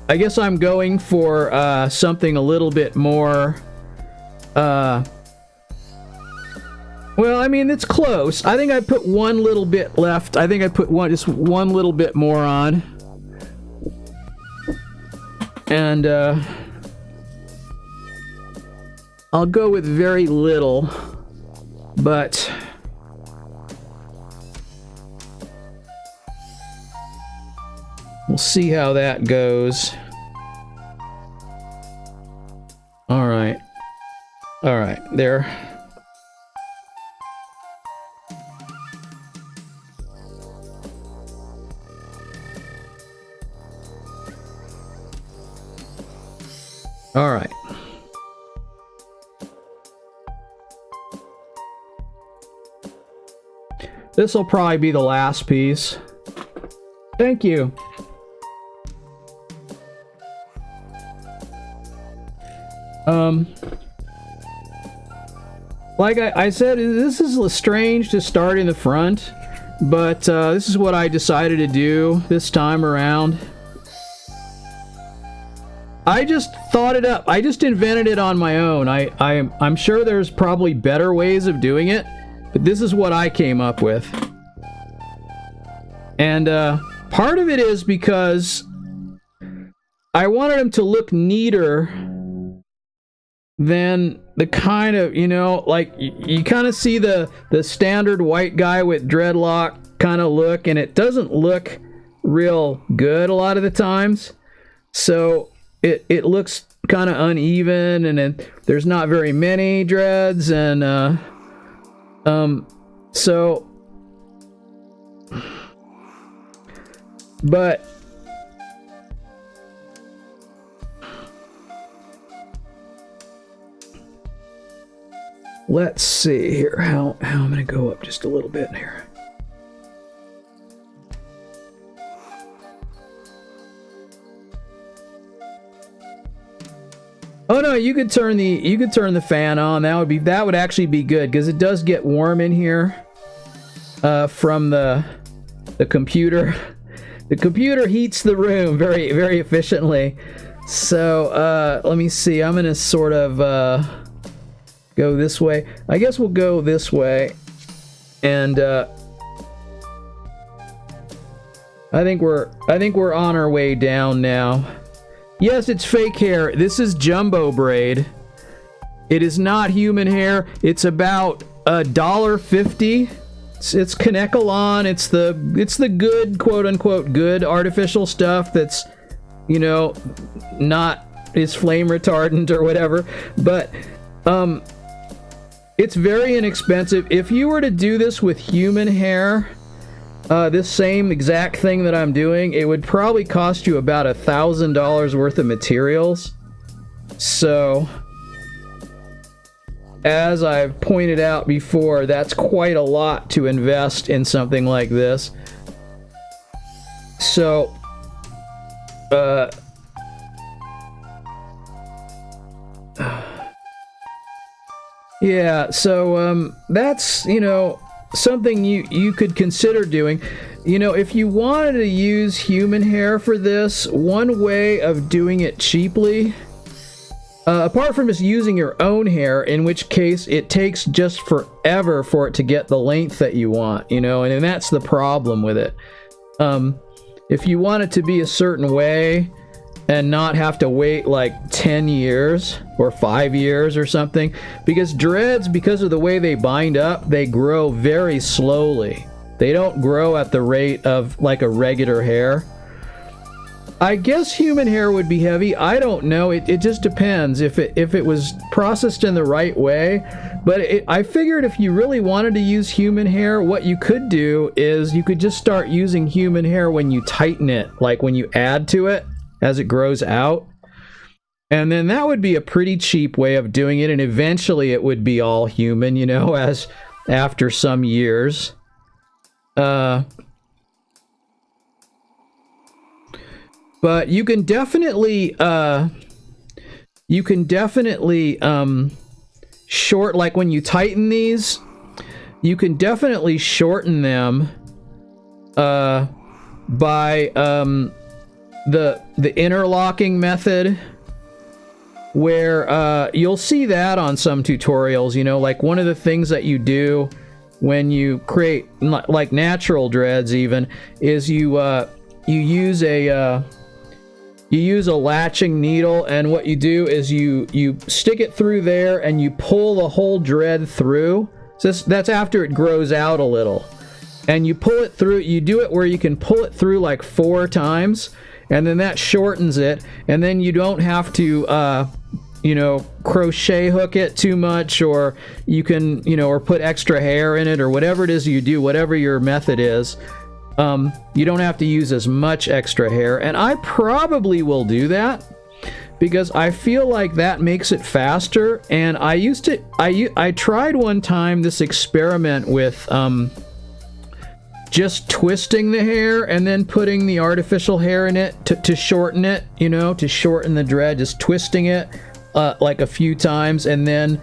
I guess I'm going for something a little bit more, well, I mean, it's close. I think I put one little bit left. I think I put just one little bit more on. And I'll go with very little, but we'll see how that goes. Alright. All right, there. All right. This will probably be the last piece. Thank you. Like I said, this is strange to start in the front, but this is what I decided to do this time around. I just thought it up. I just invented it on my own. I'm sure there's probably better ways of doing it, but this is what I came up with. And part of it is because I wanted them to look neater than the kind of, you know, like you kind of see the standard white guy with dreadlock kind of look, and it doesn't look real good a lot of the times. So it looks kind of uneven, and there's not very many dreads, and so, but let's see here how I'm gonna go up just a little bit here. Oh no, you could turn the fan on. That would actually be good, because it does get warm in here from the computer. The computer heats the room very, very efficiently. So let me see. I'm gonna sort of go this way. I guess we'll go this way, and I think we're on our way down now. Yes, it's fake hair. This is jumbo braid. It is not human hair. It's about $1.50. It's Kanekalon. It's the good, quote unquote, good artificial stuff that's, you know, not is flame retardant or whatever. But it's very inexpensive. If you were to do this with human hair, this same exact thing that I'm doing, it would probably cost you about $1,000 worth of materials. So, as I've pointed out before, that's quite a lot to invest in something like this. So, yeah, so that's, you know, something you could consider doing. You know, if you wanted to use human hair for this, one way of doing it cheaply, apart from just using your own hair, in which case it takes just forever for it to get the length that you want, you know, and that's the problem with it. If you want it to be a certain way and not have to wait like 10 years or 5 years or something, because dreads, because of the way they bind up, they grow very slowly. They don't grow at the rate of like a regular hair. I guess human hair would be heavy. I don't know. It just depends if it was processed in the right way. But I figured if you really wanted to use human hair, what you could do is you could just start using human hair when you tighten it, like when you add to it as it grows out. And then that would be a pretty cheap way of doing it, and eventually it would be all human, you know, as after some years. But you can definitely short, like when you tighten these, you can definitely shorten them by the interlocking method, where you'll see that on some tutorials, you know, like one of the things that you do when you create like natural dreads even is you use a latching needle, and what you do is you stick it through there and you pull the whole dread through. So that's after it grows out a little, and you pull it through. You do it where you can pull it through like 4 times, and then that shortens it, and then you don't have to you know, crochet hook it too much, or you can, you know, or put extra hair in it, or whatever it is you do, whatever your method is, you don't have to use as much extra hair. And I probably will do that because I feel like that makes it faster. And I tried one time this experiment with just twisting the hair and then putting the artificial hair in it to shorten it, you know, to shorten the dread, just twisting it like a few times, and then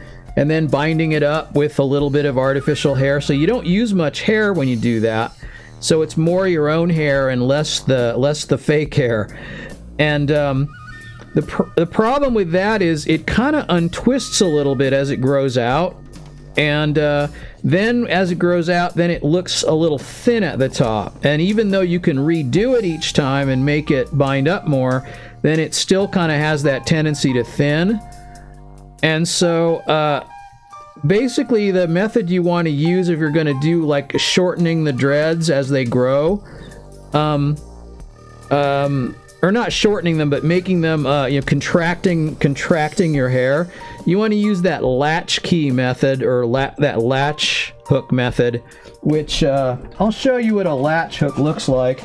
binding it up with a little bit of artificial hair. So you don't use much hair when you do that. So it's more your own hair and less the fake hair. And the problem with that is it kind of untwists a little bit as it grows out. And then as it grows out, then it looks a little thin at the top. And even though you can redo it each time and make it bind up more, then it still kind of has that tendency to thin. And so basically the method you want to use if you're going to do like shortening the dreads as they grow, or not shortening them, but making them, you know, contracting your hair. You want to use that latch key method, or that latch hook method, which I'll show you what a latch hook looks like.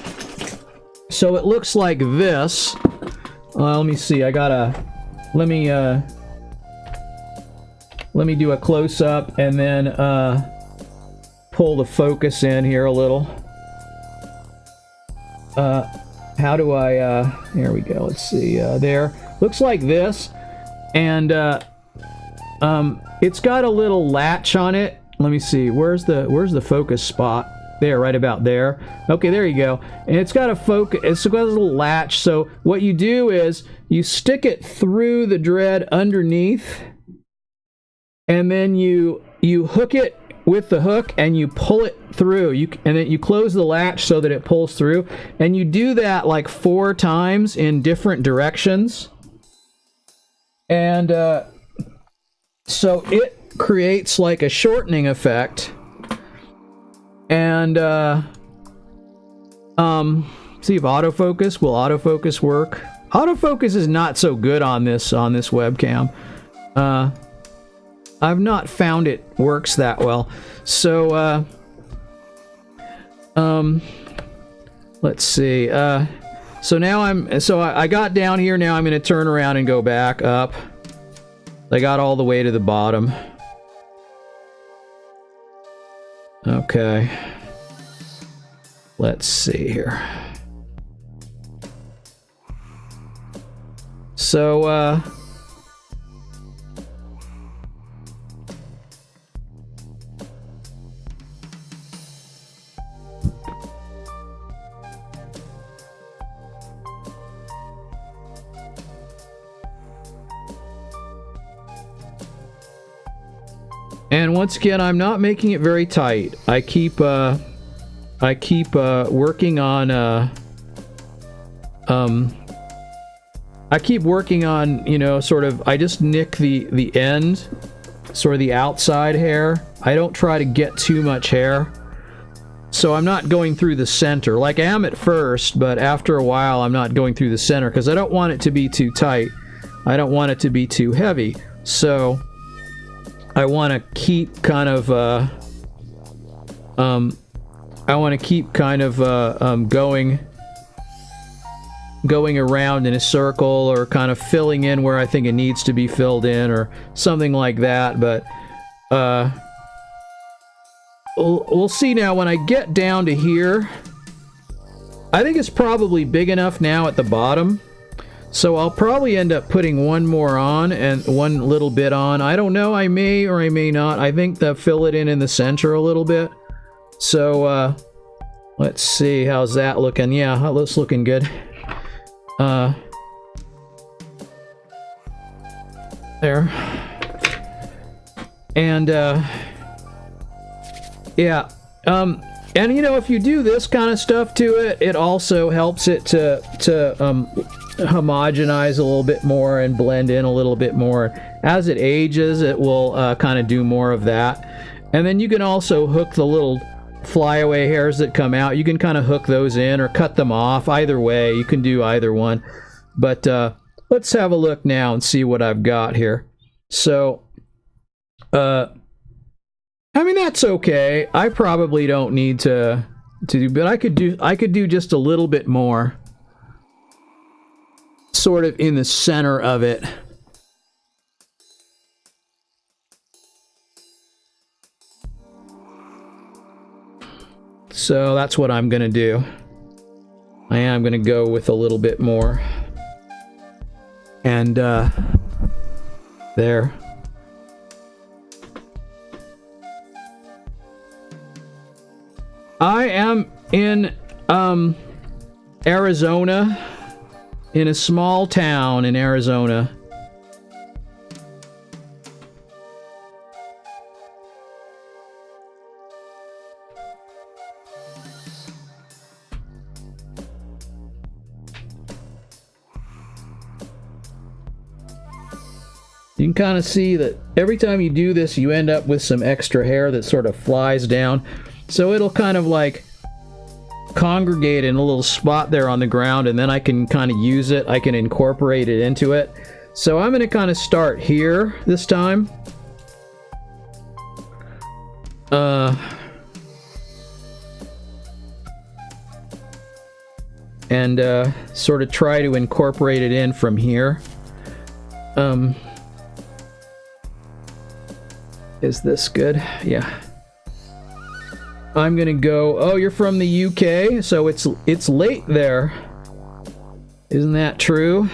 So it looks like this. Let me see. Let me do a close-up and then pull the focus in here a little. How do I, here we go, let's see, there. Looks like this, and it's got a little latch on it. Let me see, where's the focus spot? There, right about there. Okay, there you go. And it's got a focus, it's got a little latch, so what you do is you stick it through the dread underneath, and then you hook it with the hook and you pull it through. And then you close the latch so that it pulls through, and you do that like 4 times in different directions. And so it creates like a shortening effect. And see if autofocus will work. Autofocus is not so good on this webcam. I've not found it works that well. So let's see. So now I got down here. Now I'm going to turn around and go back up. I got all the way to the bottom. Okay. Let's see here. So and once again, I'm not making it very tight. I keep working on you know, sort of, I just nick the end, sort of the outside hair. I don't try to get too much hair. So I'm not going through the center. Like I am at first, but after a while I'm not going through the center because I don't want it to be too tight. I don't want it to be too heavy. So I want to keep kind of going around in a circle, or kind of filling in where I think it needs to be filled in, or something like that. But we'll see now when I get down to here. I think it's probably big enough now at the bottom. So I'll probably end up putting one more on and one little bit on. I don't know, I may or I may not. I think they'll fill it in the center a little bit. So let's see, how's that looking? Yeah, that's looking good. There. And yeah, and you know, if you do this kind of stuff to it, it also helps it to homogenize a little bit more and blend in a little bit more. As it ages, it will kind of do more of that. And then you can also hook the little flyaway hairs that come out. You can kind of hook those in or cut them off. Either way, you can do either one. But let's have a look now and see what I've got here. So, I mean, that's okay. I probably don't need to do, but I could do just a little bit more, sort of in the center of it. So that's what I'm gonna do. I am gonna go with a little bit more. And there. I am in Arizona, in a small town in Arizona. You can kind of see that every time you do this, you end up with some extra hair that sort of flies down. So it'll kind of like congregate in a little spot there on the ground, and then I can kind of use it. I can incorporate it into it. So I'm going to kind of start here this time. And sort of try to incorporate it in from here. Is this good? Yeah. I'm gonna go. Oh, you're from the UK, so it's late there. Isn't that true?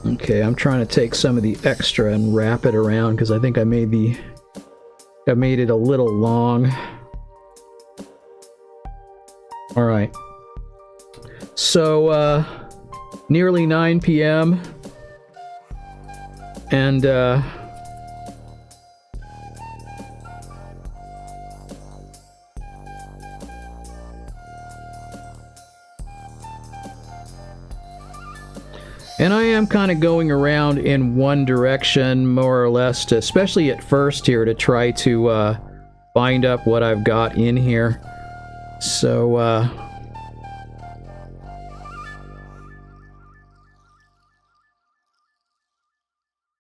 Okay, I'm trying to take some of the extra and wrap it around because I think I made it a little long. All right. So nearly 9 p.m. and I am kind of going around in one direction, more or less, to, especially at first here, to try to bind up what I've got in here. So,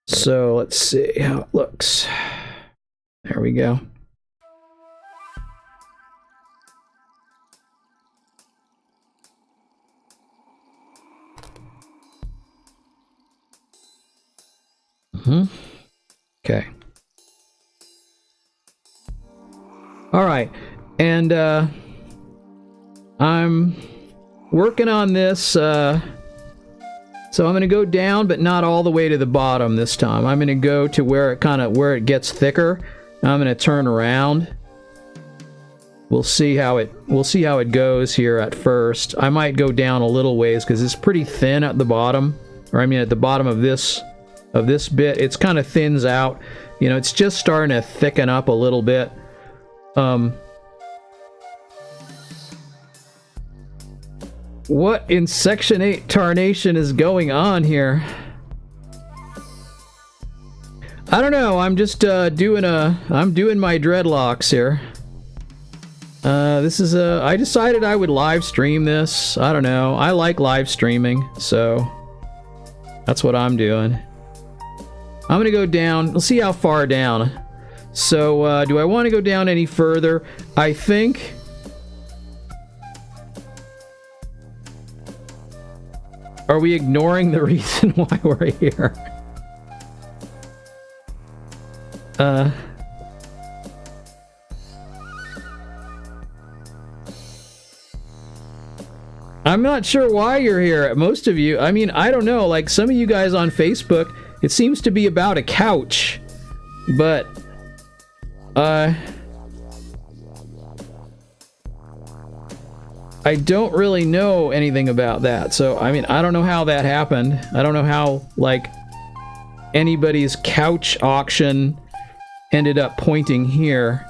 so let's see how it looks. There we go. Okay. All right, and I'm working on this. So I'm going to go down, but not all the way to the bottom this time. I'm going to go to where it gets thicker. I'm going to turn around. We'll see how it goes here at first. I might go down a little ways because it's pretty thin at the bottom, or I mean at the bottom of this bit. It's kind of thins out. You know, it's just starting to thicken up a little bit. What in Section 8 tarnation is going on here? I don't know. I'm just I'm doing my dreadlocks here. This is I decided I would live stream this. I don't know. I like live streaming, so that's what I'm doing. I'm gonna go down. We'll see how far down. So, do I want to go down any further? I think... Are we ignoring the reason why we're here? I'm not sure why you're here. Most of you, I mean, I don't know. Like, some of you guys on Facebook, it seems to be about a couch. But, I don't really know anything about that. So, I mean, I don't know how that happened. I don't know how, like, anybody's couch auction ended up pointing here.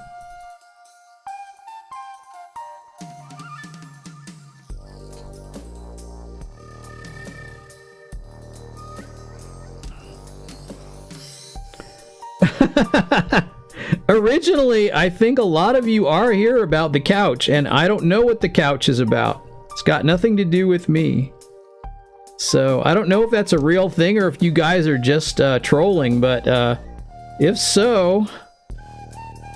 Originally, I think a lot of you are here about the couch, and I don't know what the couch is about. It's got nothing to do with me. So, I don't know if that's a real thing or if you guys are just trolling, but if so,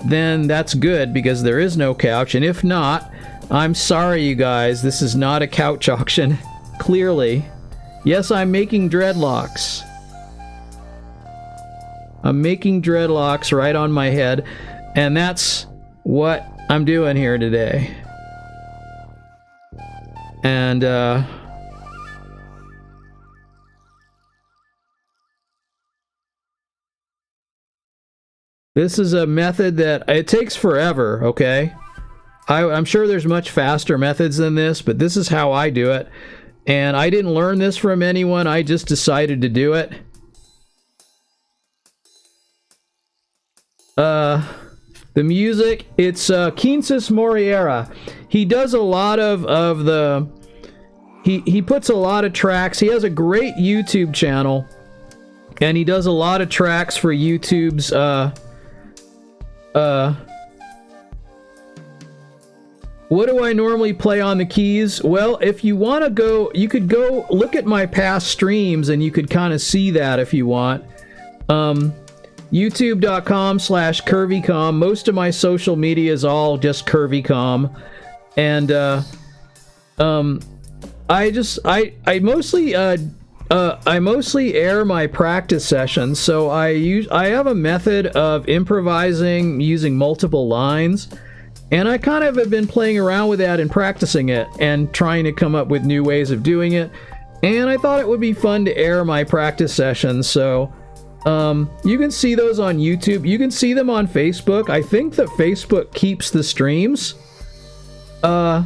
then that's good because there is no couch, and if not, I'm sorry you guys, this is not a couch auction, clearly. Yes, I'm making dreadlocks. I'm making dreadlocks right on my head, and that's what I'm doing here today. And, this is a method that it takes forever, okay? I'm sure there's much faster methods than this, but this is how I do it. And I didn't learn this from anyone, I just decided to do it. The music, it's Quintus Moriera. He does a lot of the... He puts a lot of tracks. He has a great YouTube channel. And he does a lot of tracks for YouTube's... What do I normally play on the keys? Well, if you want to go... You could go look at my past streams and you could kind of see that if you want. YouTube.com/curvycom. Most of my social media is all just curvycom, and I mostly air my practice sessions. So I have a method of improvising using multiple lines, and I kind of have been playing around with that and practicing it and trying to come up with new ways of doing it. And I thought it would be fun to air my practice sessions. So. You can see those on YouTube. You can see them on Facebook. I think that Facebook keeps the streams. Yeah.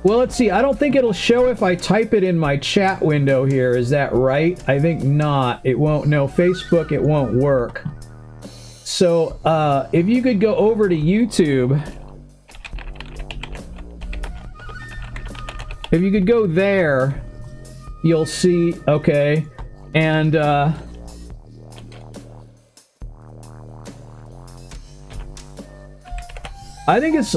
Well, let's see. I don't think it'll show if I type it in my chat window here. Is that right? I think not. It won't. No, Facebook, it won't work. So, if you could go over to YouTube... If you could go there, you'll see, okay, and, I think it's...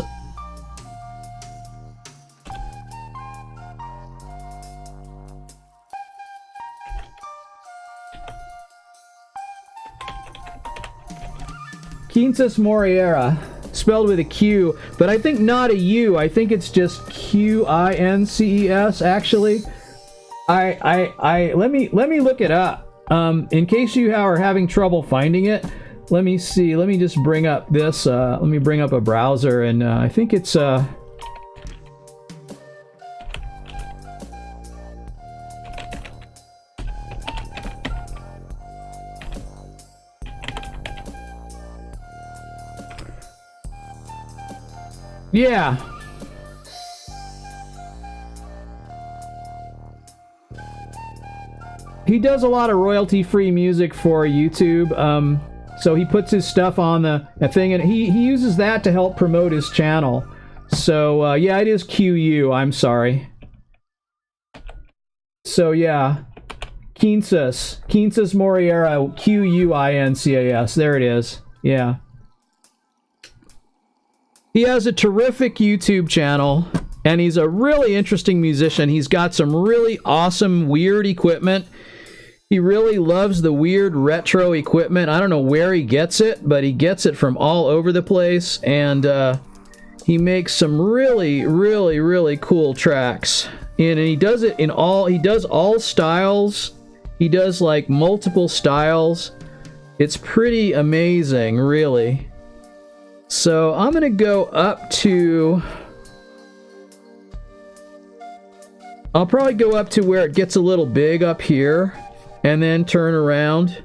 Quintus Moriera. Spelled with a Q, but I think not a U. I think it's just Quinces, actually. Let me look it up. In case you are having trouble finding it, let me see. Let me just bring up this. Let me bring up a browser, and I think it's yeah. He does a lot of royalty-free music for YouTube. So he puts his stuff on the thing, and he uses that to help promote his channel. So, yeah, it is QU. I'm sorry. So, yeah. Quintus Moriera, Quincas. There it is. Yeah. He has a terrific YouTube channel, and he's a really interesting musician. He's got some really awesome, weird equipment. He really loves the weird retro equipment. I don't know where he gets it, but he gets it from all over the place, and he makes some really, really, really cool tracks. And he does it in all, he does all styles. He does like multiple styles. It's pretty amazing, really. So I'm gonna go up to... I'll probably go up to where it gets a little big up here, and then turn around.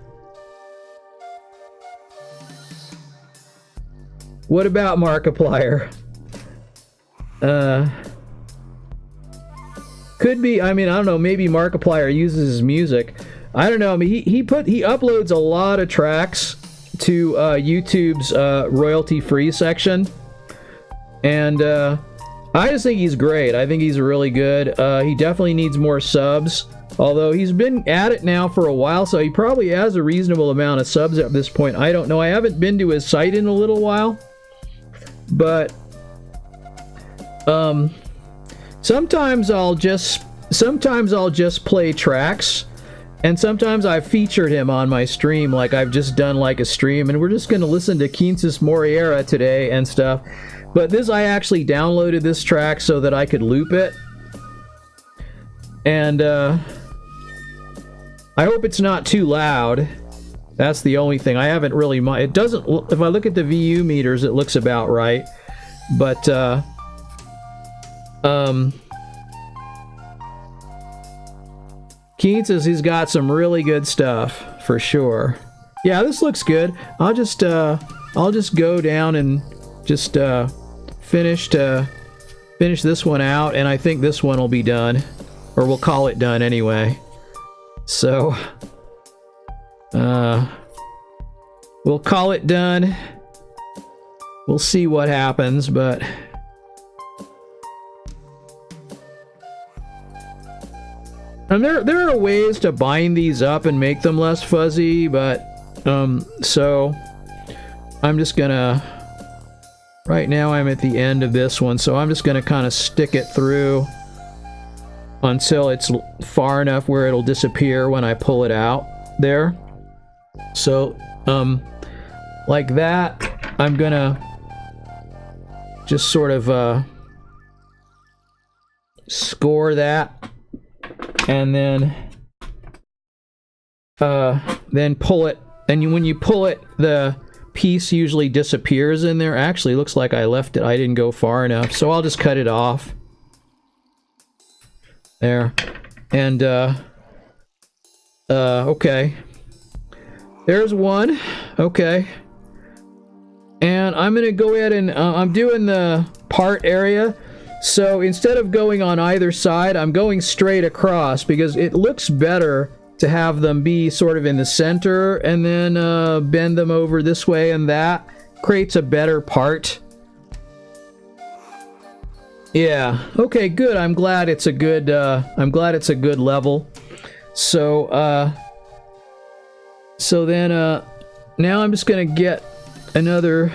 What about Markiplier? Could be, I mean, I don't know, maybe Markiplier uses his music. I don't know, I mean, he uploads a lot of tracks to YouTube's royalty-free section. And I just think he's great. I think he's really good. He definitely needs more subs. Although he's been at it now for a while, so he probably has a reasonable amount of subs at this point. I don't know. I haven't been to his site in a little while. But sometimes I'll just play tracks, and sometimes I've featured him on my stream, like I've just done like a stream, and we're just gonna listen to Quintus Moriera today and stuff. But this, I actually downloaded this track so that I could loop it, and I hope it's not too loud. That's the only thing. I haven't really it doesn't, if I look at the VU meters, it looks about right. But Keen says he's got some really good stuff for sure. Yeah, this looks good. I'll just go down and just finish this one out, and I think this one will be done, or we'll call it done anyway. So we'll call it done. We'll see what happens, but and there are ways to bind these up and make them less fuzzy, but so I'm just gonna, right now I'm at the end of this one, so I'm just gonna kind of stick it through until it's far enough where it'll disappear when I pull it out there. So like that, I'm gonna just sort of score that, and then pull it, and when you pull it, the piece usually disappears in there. Actually, it looks like I left it, I didn't go far enough, so I'll just cut it off there. And okay, there's one. Okay, and I'm gonna go ahead and I'm doing the part area. So instead of going on either side, I'm going straight across because it looks better to have them be sort of in the center, and then bend them over this way, and that creates a better part. Yeah, okay, good. I'm glad it's a good level. So so then now I'm just gonna get another.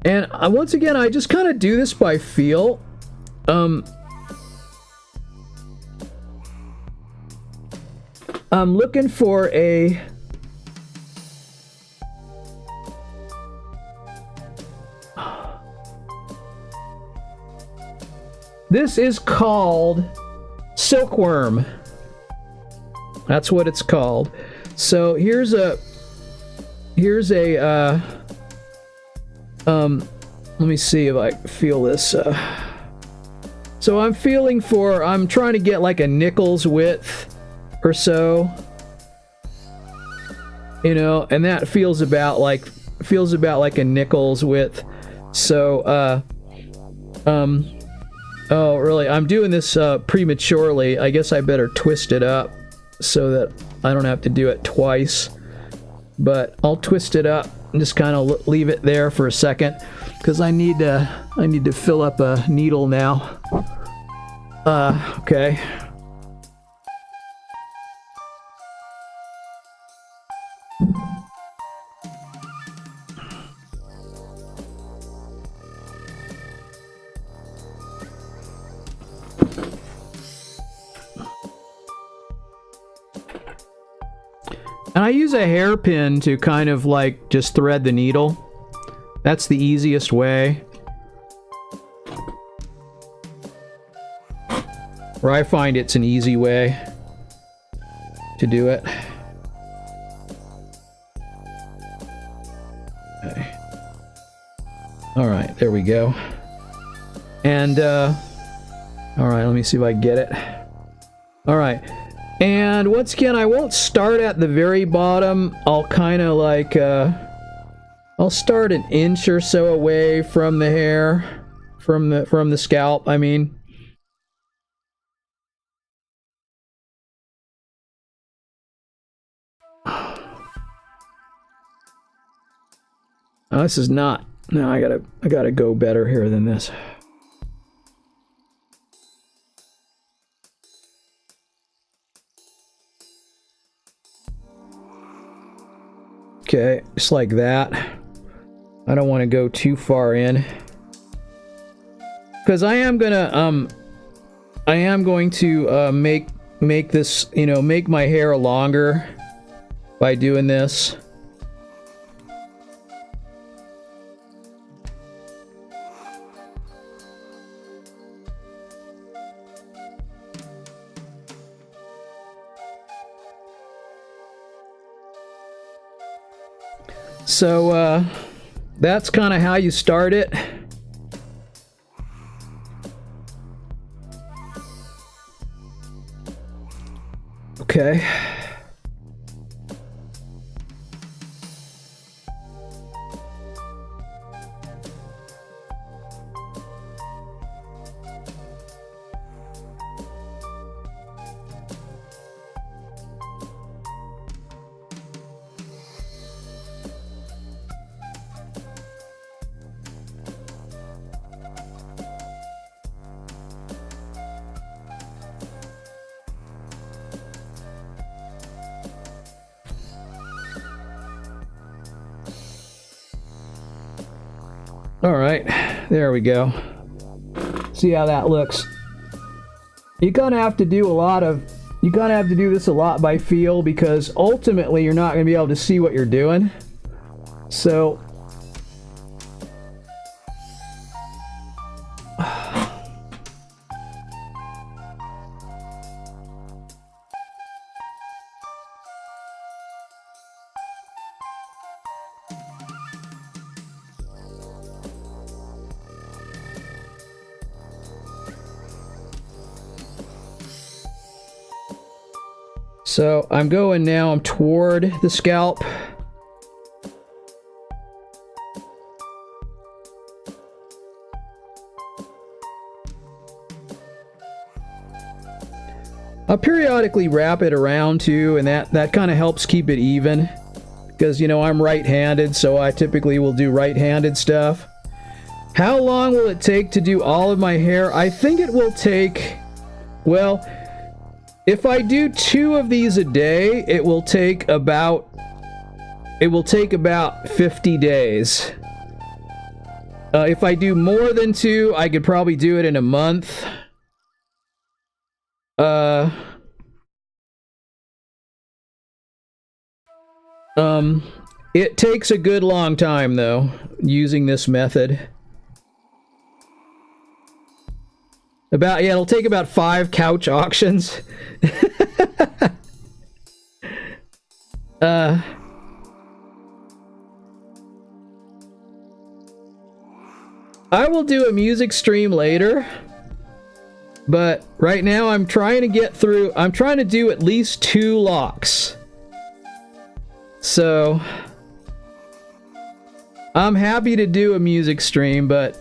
And once again, I just kind of do this by feel. I'm looking for a... This is called Silkworm. That's what it's called. So here's a... let me see if I feel this. So I'm trying to get like a nickel's width or so, you know, and that feels about like a nickel's width. So oh really, I'm doing this prematurely. I guess I better twist it up so that I don't have to do it twice, but I'll twist it up and just kind of leave it there for a second, because I need to fill up a needle now. Okay. And I use a hairpin to kind of like just thread the needle. That's the easiest way. Or I find it's an easy way to do it. Okay. Alright, there we go. And, alright, let me see if I get it. Alright. And once again, I won't start at the very bottom. I'll kind of like, I'll start an inch or so away from the hair, from the scalp, I mean. Oh, this is not. No, I gotta go better here than this. Okay, just like that. I don't want to go too far in, because I am going to make this, you know, make my hair longer by doing this. So, that's kind of how you start it. Okay. All right, there we go. See how that looks. You kind of have to do this a lot by feel, because ultimately you're not going to be able to see what you're doing. So So I'm going now, I'm toward the scalp. I'll periodically wrap it around too, and that kind of helps keep it even. Because, you know, I'm right-handed, so I typically will do right-handed stuff. How long will it take to do all of my hair? I think it will take, well, if I do 2 of these a day, it will take about 50 days. If I do more than 2, I could probably do it in a month. It takes a good long time though, using this method. It'll take about 5 couch auctions. I will do a music stream later, but right now I'm trying to do at least 2 locs. So I'm happy to do a music stream, but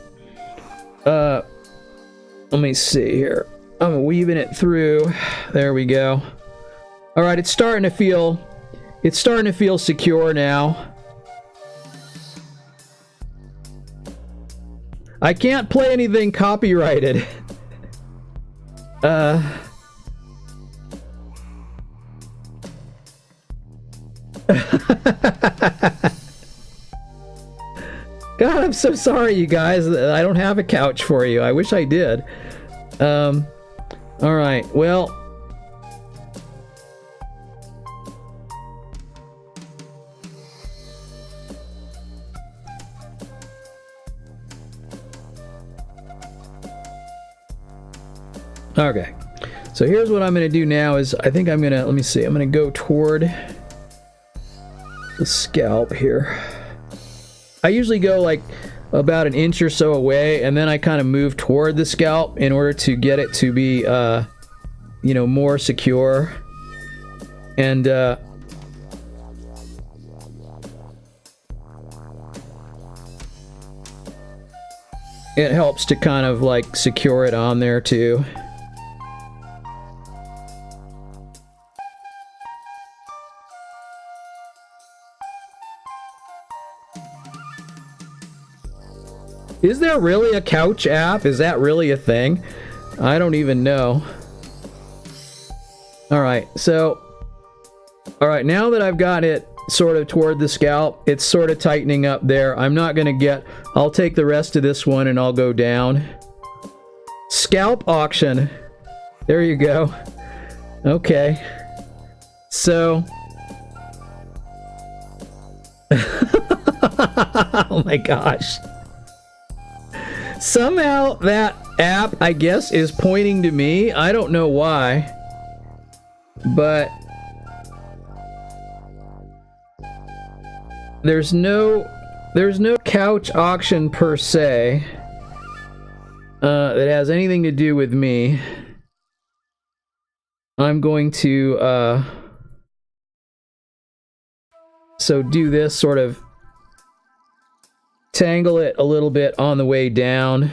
let me see here. I'm weaving it through. There we go. All right, it's starting to feel secure now. I can't play anything copyrighted. God, I'm so sorry, you guys. I don't have a couch for you. I wish I did. All right. Well, okay. So here's what I'm going to do now is I think I'm going to, let me see. I'm going to go toward the scalp here. I usually go like about an inch or so away, and then I kind of move toward the scalp in order to get it to be, you know, more secure. And it helps to kind of like secure it on there too. Is there really a couch app? Is that really a thing? I don't even know. Alright, so... Alright, now that I've got it sort of toward the scalp, it's sort of tightening up there. I'm not gonna get... I'll take the rest of this one and I'll go down. Scalp auction. There you go. Okay. So... Oh my gosh. Somehow that app, I guess, is pointing to me. I don't know why. But there's no couch auction per se that has anything to do with me. I'm going to so do this sort of tangle it a little bit on the way down.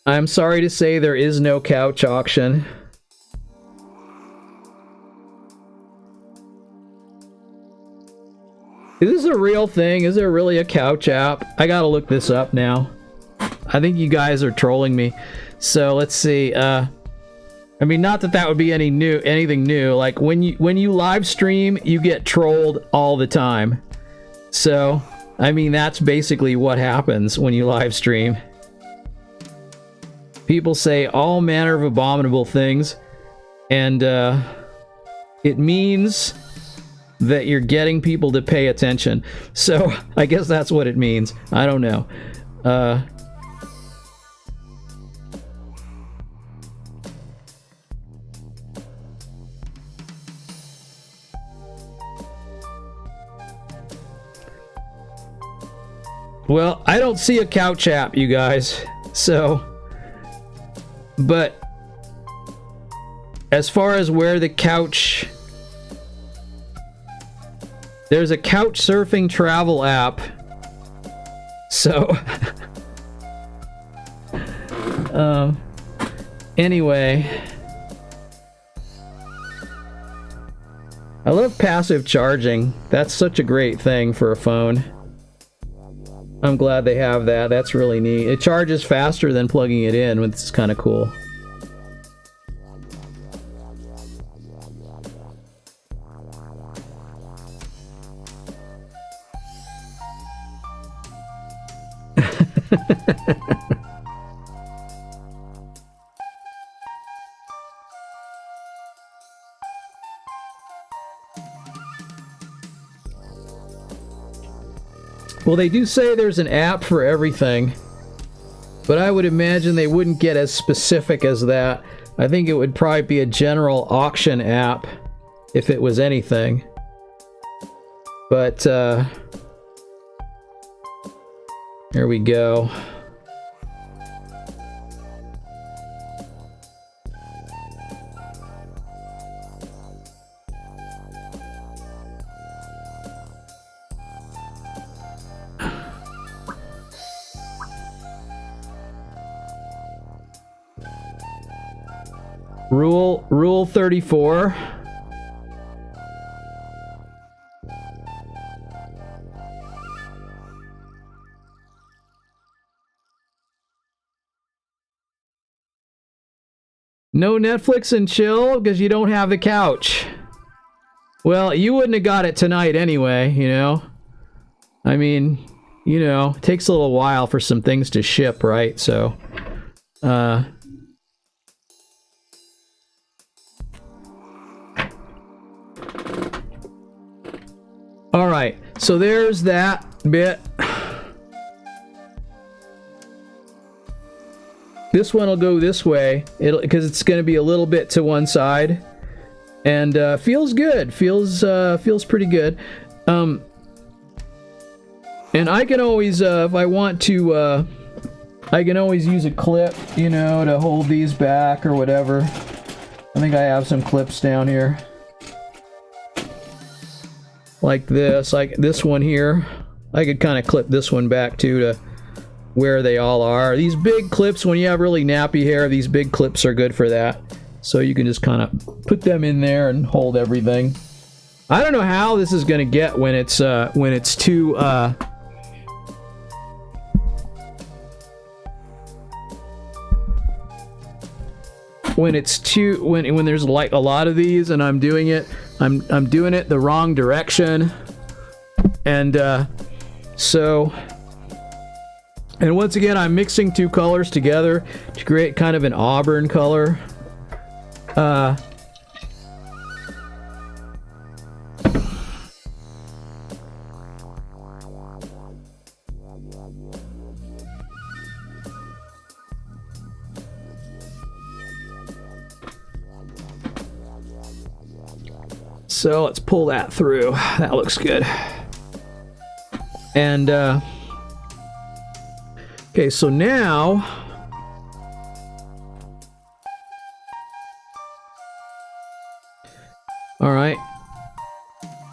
I'm sorry to say there is no couch auction. Is this a real thing? Is there really a couch app? I gotta look this up now. I think you guys are trolling me. So let's see. I mean, not that that would be anything new. Like when you live stream, you get trolled all the time. So, I mean, that's basically what happens when you live stream. People say all manner of abominable things, and it means that you're getting people to pay attention. So, I guess that's what it means. I don't know. Well, I don't see a couch app, you guys. So, but as far as where the couch... There's a couch surfing travel app. So, anyway, I love passive charging. That's such a great thing for a phone. I'm glad they have that. That's really neat. It charges faster than plugging it in, which is kind of cool. Well, they do say there's an app for everything, but I would imagine they wouldn't get as specific as that. I think it would probably be a general auction app if it was anything. But, here we go. Rule 34. No Netflix and chill because you don't have the couch. Well, you wouldn't have got it tonight anyway, you know? I mean, you know, it takes a little while for some things to ship, right? So, Alright, so there's that bit. This one will go this way, because it's going to be a little bit to one side. And feels good. Feels pretty good. And I can always, if I want to, I can always use a clip, you know, to hold these back or whatever. I think I have some clips down here. like this, like this one here. I could kind of clip this one back too to where they all are. These big clips, when you have really nappy hair, these big clips are good for that. So you can just kind of put them in there and hold everything. I don't know how this is going to get when it's too when there's like a lot of these and I'm doing it the wrong direction, and and once again I'm mixing two colors together to create kind of an auburn color. So let's pull that through. That looks good. And okay, so now all right.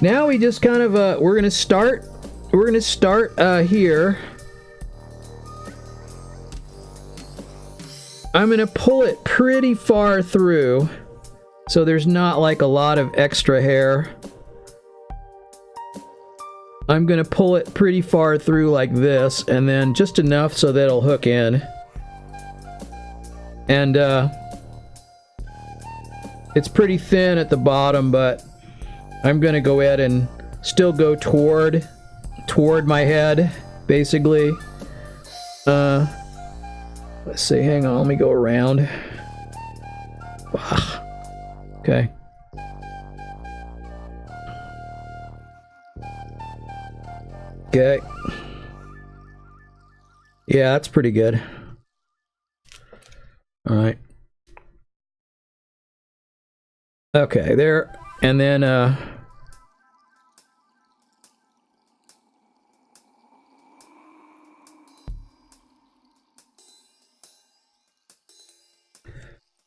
Now we just kind of we're gonna start here. I'm gonna pull it pretty far through, so there's not like a lot of extra hair. I'm gonna pull it pretty far through like this, and then just enough so that it'll hook in. And it's pretty thin at the bottom, but I'm gonna go ahead and still go toward my head, basically. Let's see, hang on, let me go around. Okay. Okay. Yeah, that's pretty good. All right. Okay, there. And then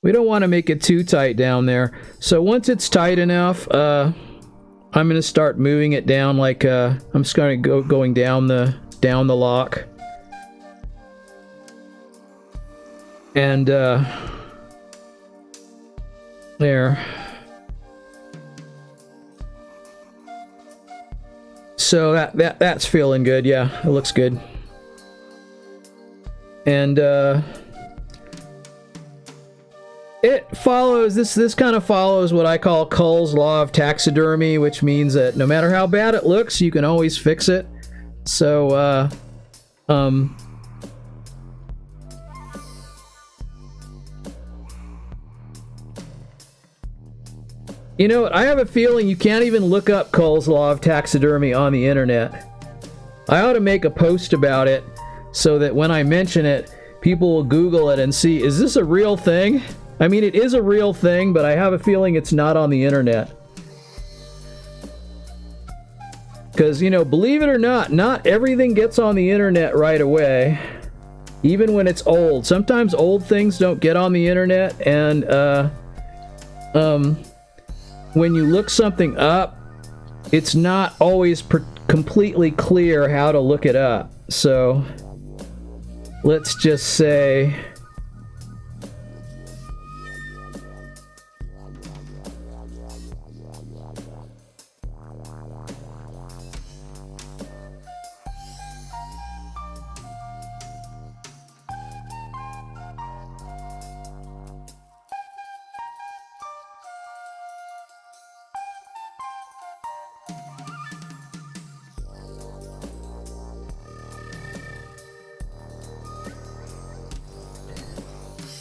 we don't want to make it too tight down there. So once it's tight enough, I'm going to start moving it down like I'm just going to going down the lock. And there. So that's feeling good. Yeah, it looks good. And it follows this kind of follows what I call Cull's law of taxidermy, which means that no matter how bad it looks, you can always fix it. So you know what? I have a feeling you can't even look up Cull's law of taxidermy on the internet. I ought to make a post about it so that when I mention it, people will Google it and see, is this a real thing? I mean, it is a real thing, but I have a feeling it's not on the internet. Because, you know, believe it or not everything gets on the internet right away. Even when it's old. Sometimes old things don't get on the internet, and when you look something up, it's not always completely clear how to look it up. So, let's just say...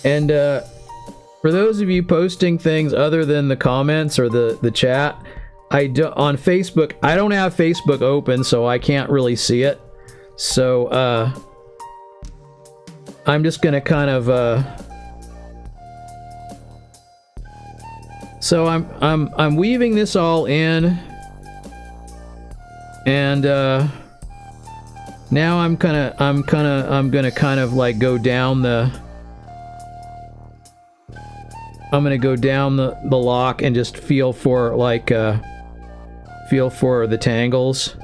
And for those of you posting things other than the comments or the chat, on Facebook, I don't have Facebook open, so I can't really see it. So I'm just gonna kind of so I'm weaving this all in, and now I'm gonna kind of like go down the. I'm gonna go down the lock and just feel for like feel for the tangles.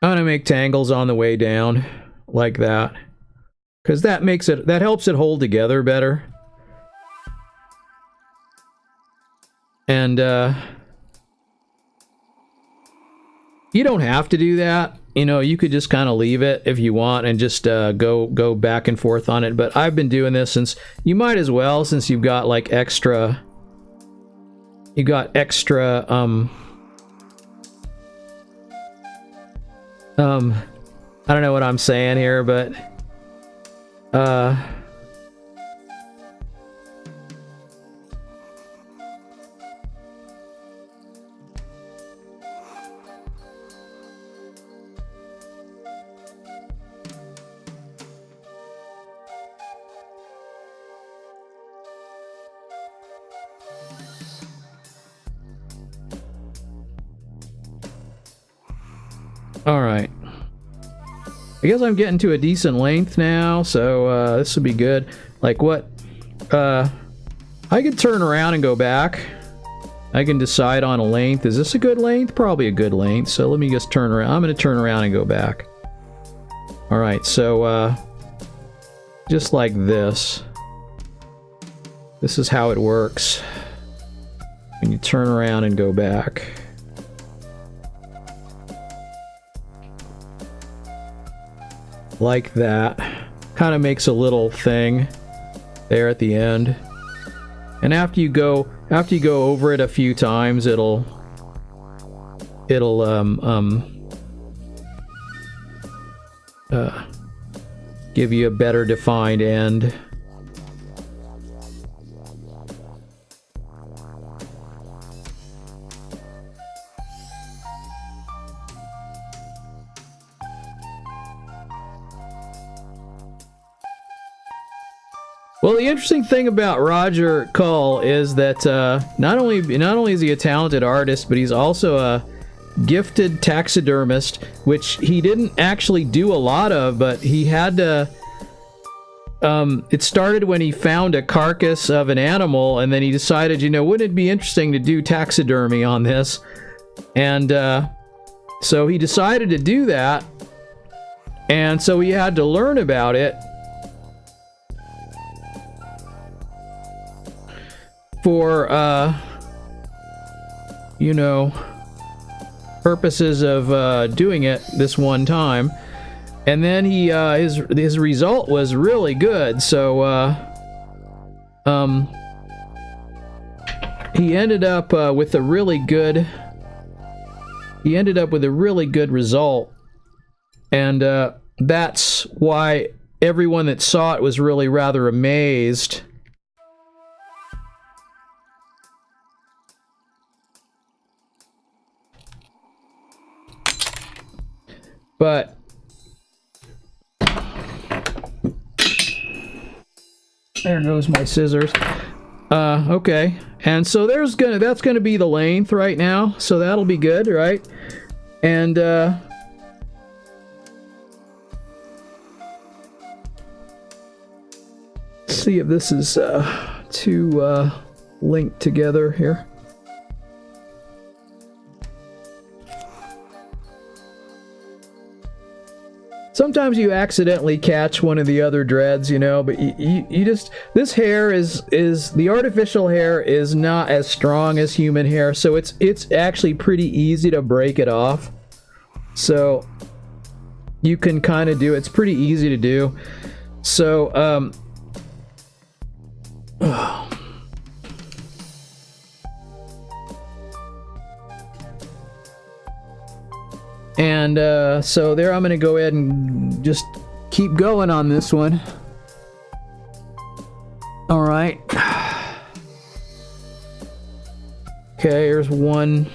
I'm gonna make tangles on the way down like that, because that helps it hold together better. And you don't have to do that. You know, you could just kind of leave it if you want and just go back and forth on it. But I've been doing this since, you might as well, since you've got like extra, I don't know what I'm saying here, but alright. I guess I'm getting to a decent length now, so this will be good. Like what? I could turn around and go back. I can decide on a length. Is this a good length? Probably a good length. So let me just turn around. I'm going to turn around and go back. Alright, so just like this. This is how it works. When you turn around and go back. Like that. Kind of makes a little thing there at the end. And after you go over it a few times, it'll give you a better defined end. Well, the interesting thing about Roger Cull is that not only is he a talented artist, but he's also a gifted taxidermist, which he didn't actually do a lot of, but he had to. It started when he found a carcass of an animal, and then he decided, you know, wouldn't it be interesting to do taxidermy on this? And so he decided to do that, and so he had to learn about it. For, you know, purposes of doing it this one time. And then he, his result was really good, so, he ended up with a really good result. And that's why everyone that saw it was really rather amazed. But there goes my scissors. Okay. And so that's gonna be the length right now. So that'll be good, right? And let's see if this is too linked together here. Sometimes you accidentally catch one of the other dreads, you know, but you just, this hair is the artificial hair is not as strong as human hair, so it's actually pretty easy to break it off. So you can kind of do, it's pretty easy to do. So and so there, I'm gonna go ahead and just keep going on this one. All right. Okay, here's one.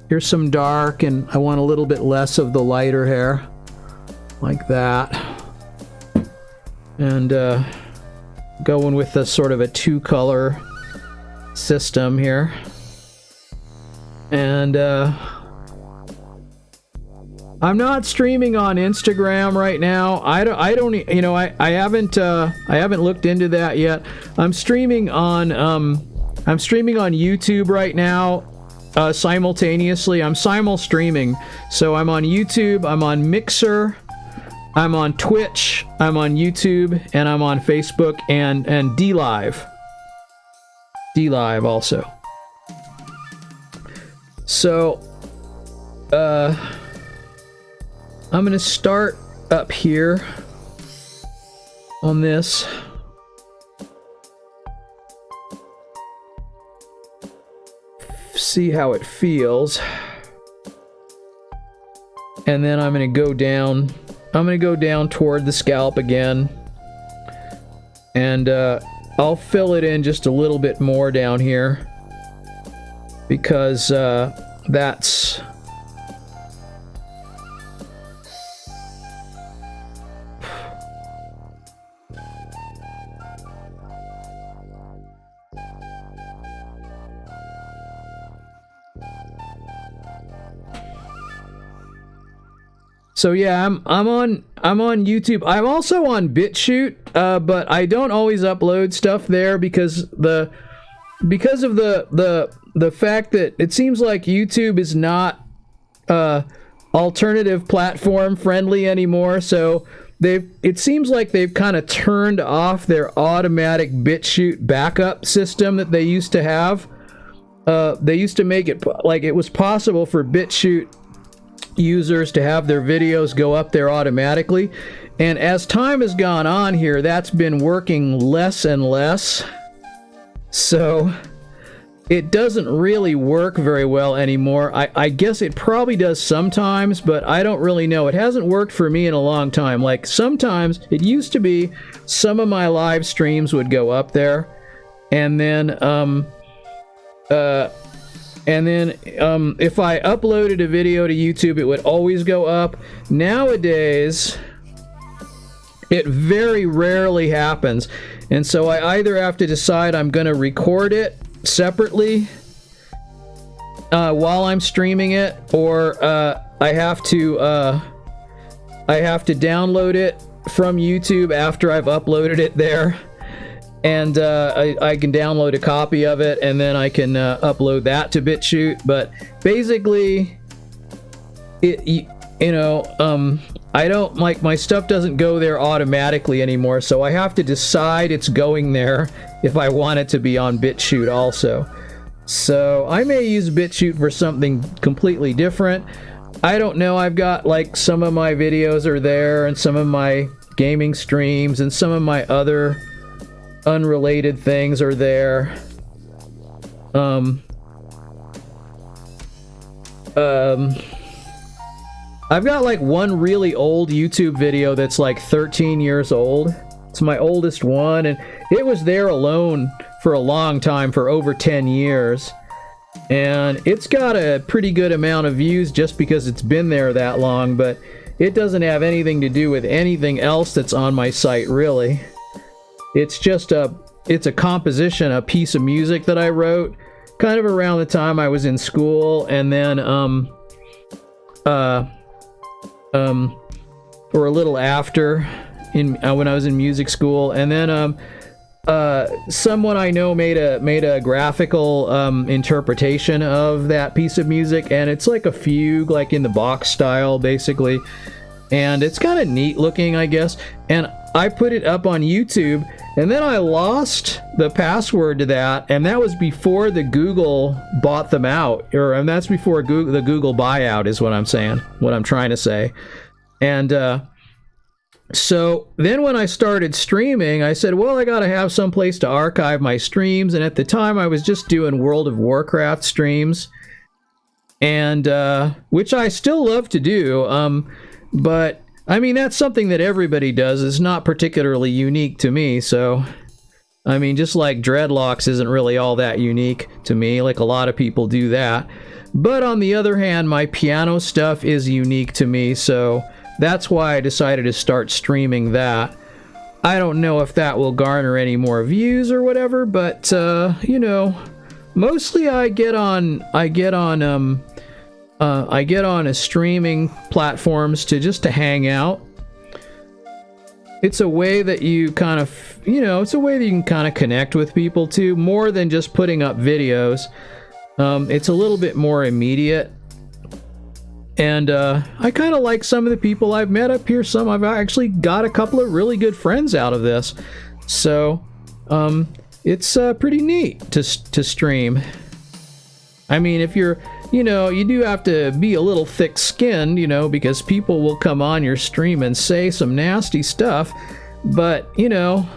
Here's some dark, and I want a little bit less of the lighter hair, like that. And going with a sort of a two-color system here. And I'm not streaming on Instagram right now. I don't, you know, I haven't looked into that yet. I'm streaming on I'm streaming on YouTube right now. Simultaneously, I'm simul streaming. So I'm on YouTube, I'm on Mixer, I'm on Twitch, I'm on YouTube, and I'm on Facebook and DLive. DLive also. So, I'm gonna start up here on this. See how it feels. And then I'm gonna go down. I'm gonna go down toward the scalp again. And I'll fill it in just a little bit more down here. Because that's... So yeah, I'm on YouTube. I'm also on BitChute, but I don't always upload stuff there because of the fact that it seems like YouTube is not alternative platform friendly anymore. So it seems like they've kind of turned off their automatic BitChute backup system that they used to have. They used to make it like it was possible for BitChute users to have their videos go up there automatically, and as time has gone on here, that's been working less and less, so it doesn't really work very well anymore. I guess it probably does sometimes, but I don't really know. It hasn't worked for me in a long time. Like sometimes it used to be some of my live streams would go up there, and then if I uploaded a video to YouTube, it would always go up. Nowadays, it very rarely happens. And so I either have to decide I'm going to record it separately while I'm streaming it, or I have to download it from YouTube after I've uploaded it there. And I can download a copy of it, and then I can upload that to BitChute. But basically, I don't like my stuff doesn't go there automatically anymore, so I have to decide it's going there if I want it to be on BitChute also. So I may use BitChute for something completely different. I don't know. I've got like some of my videos are there, and some of my gaming streams, and some of my other unrelated things are there. I've got like one really old YouTube video that's like 13 years old. It's my oldest one, and it was there alone for a long time, for over 10 years. And it's got a pretty good amount of views just because it's been there that long, but it doesn't have anything to do with anything else that's on my site, really. It's just it's a composition, a piece of music that I wrote kind of around the time I was in school, and then or a little after when I was in music school, and then someone I know made a graphical interpretation of that piece of music, and it's like a fugue, like in the Bach style, basically, and it's kind of neat looking, I guess. And I put it up on YouTube, and then I lost the password to that, and that was before the Google bought them out, and that's before the Google buyout is what I'm saying, what I'm trying to say. And so then when I started streaming, I said, well, I gotta have some place to archive my streams, and at the time I was just doing World of Warcraft streams, and which I still love to do, but I mean, that's something that everybody does. It's not particularly unique to me, so I mean, just like Dreadlocks isn't really all that unique to me, like a lot of people do that. But on the other hand, my piano stuff is unique to me, so that's why I decided to start streaming that. I don't know if that will garner any more views or whatever, but you know, mostly I get on streaming platforms to hang out. it's a way that you kind of, you know, it's a way that you can kind of connect with people too, more than just putting up videos. It's a little bit more immediate. And I kind of like some of the people I've met up here. Some I've actually got a couple of really good friends out of this. So it's pretty neat to stream. I mean, if you're, you know, you do have to be a little thick-skinned, you know, because people will come on your stream and say some nasty stuff. But, you know,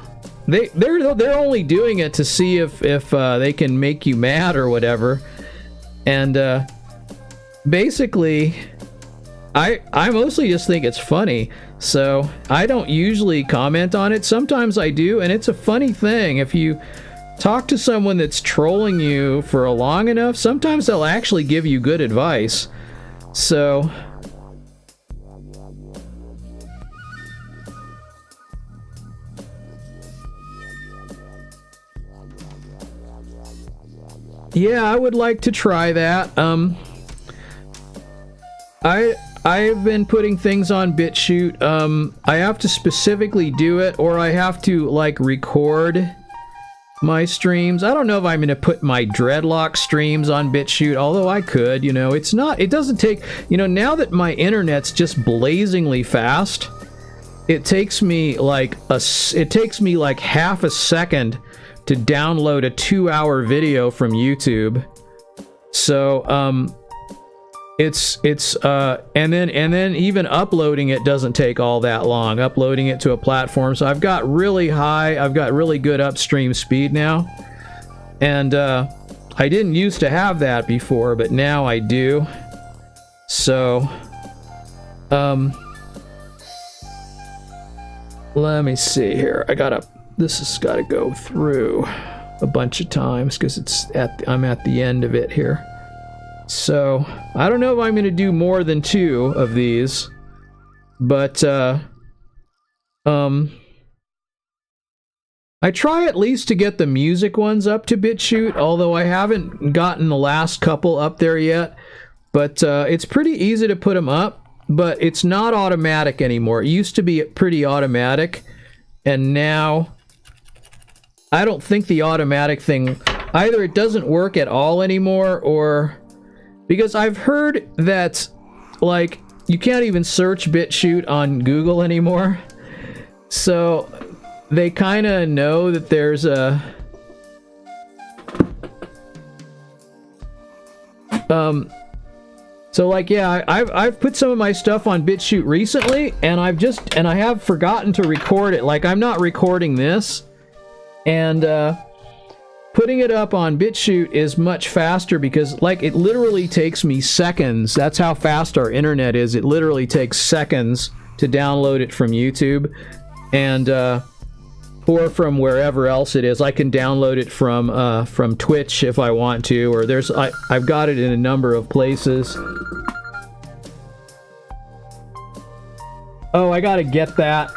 they're only doing it to see if they can make you mad or whatever. And basically, I mostly just think it's funny, so I don't usually comment on it. Sometimes I do, and it's a funny thing. If you talk to someone that's trolling you for long enough, sometimes they'll actually give you good advice. So yeah, I would like to try that. I've been putting things on BitChute. I have to specifically do it, or I have to like record my streams. I don't know if I'm going to put my Dreadlocks streams on BitChute, although I could, you know. It doesn't take, you know, now that my internet's just blazingly fast, it takes me like half a second to download a 2-hour video from YouTube. So and then even uploading it doesn't take all that long, uploading it to a platform. So I've got really good upstream speed now, and I didn't used to have that before, but now I do. So let me see here. This has got to go through a bunch of times because I'm at the end of it here. So I don't know if I'm going to do more than 2 of these, but I try at least to get the music ones up to BitChute, although I haven't gotten the last couple up there yet. But it's pretty easy to put them up, but it's not automatic anymore. It used to be pretty automatic, and now I don't think the automatic thing, either it doesn't work at all anymore, or because I've heard that, like, you can't even search BitChute on Google anymore. So they kind of know that there's a so like, yeah, I've put some of my stuff on BitChute recently, and I have forgotten to record it. Like, I'm not recording this, and putting it up on BitChute is much faster because, like, it literally takes me seconds. That's how fast our internet is. It literally takes seconds to download it from YouTube, and or from wherever else it is. I can download it from Twitch if I want to, or I've got it in a number of places. Oh, I gotta get that.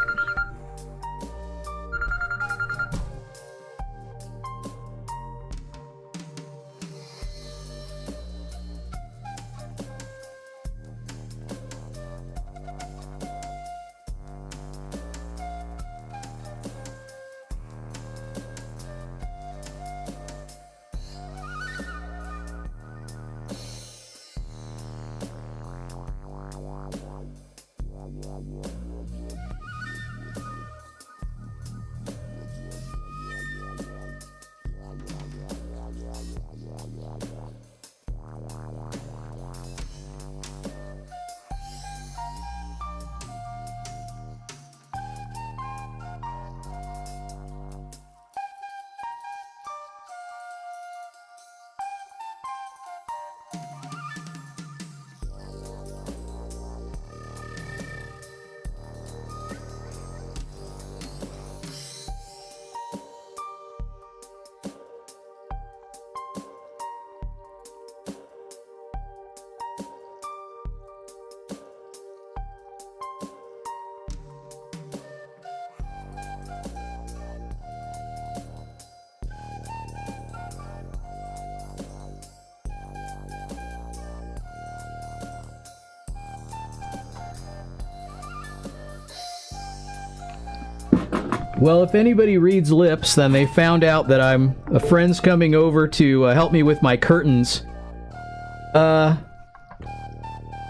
Well, if anybody reads lips, then they found out that I'm a friend's coming over to help me with my curtains.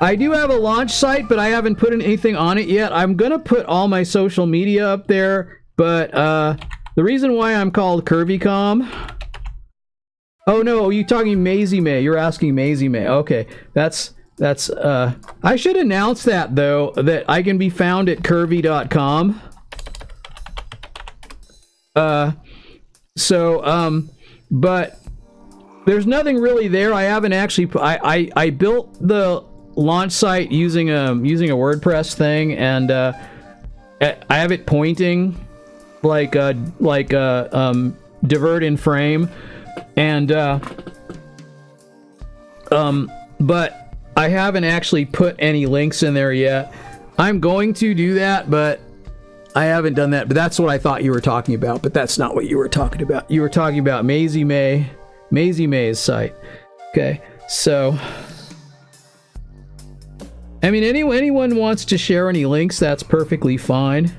I do have a launch site, but I haven't put anything on it yet. I'm gonna put all my social media up there, but the reason why I'm called CurvyCom... Oh no, you talking Maisie May. You're asking Maisie May. Okay, that's I should announce that, though, that I can be found at curvy.com. But there's nothing really there. I haven't actually... I built the launch site using a WordPress thing, and I have it pointing like divert in frame, and but I haven't actually put any links in there yet. I'm going to do that, but I haven't done that. But that's what I thought you were talking about, but that's not what you were talking about. You were talking about Maisie May's site. Okay, so I mean, anyone wants to share any links, that's perfectly fine.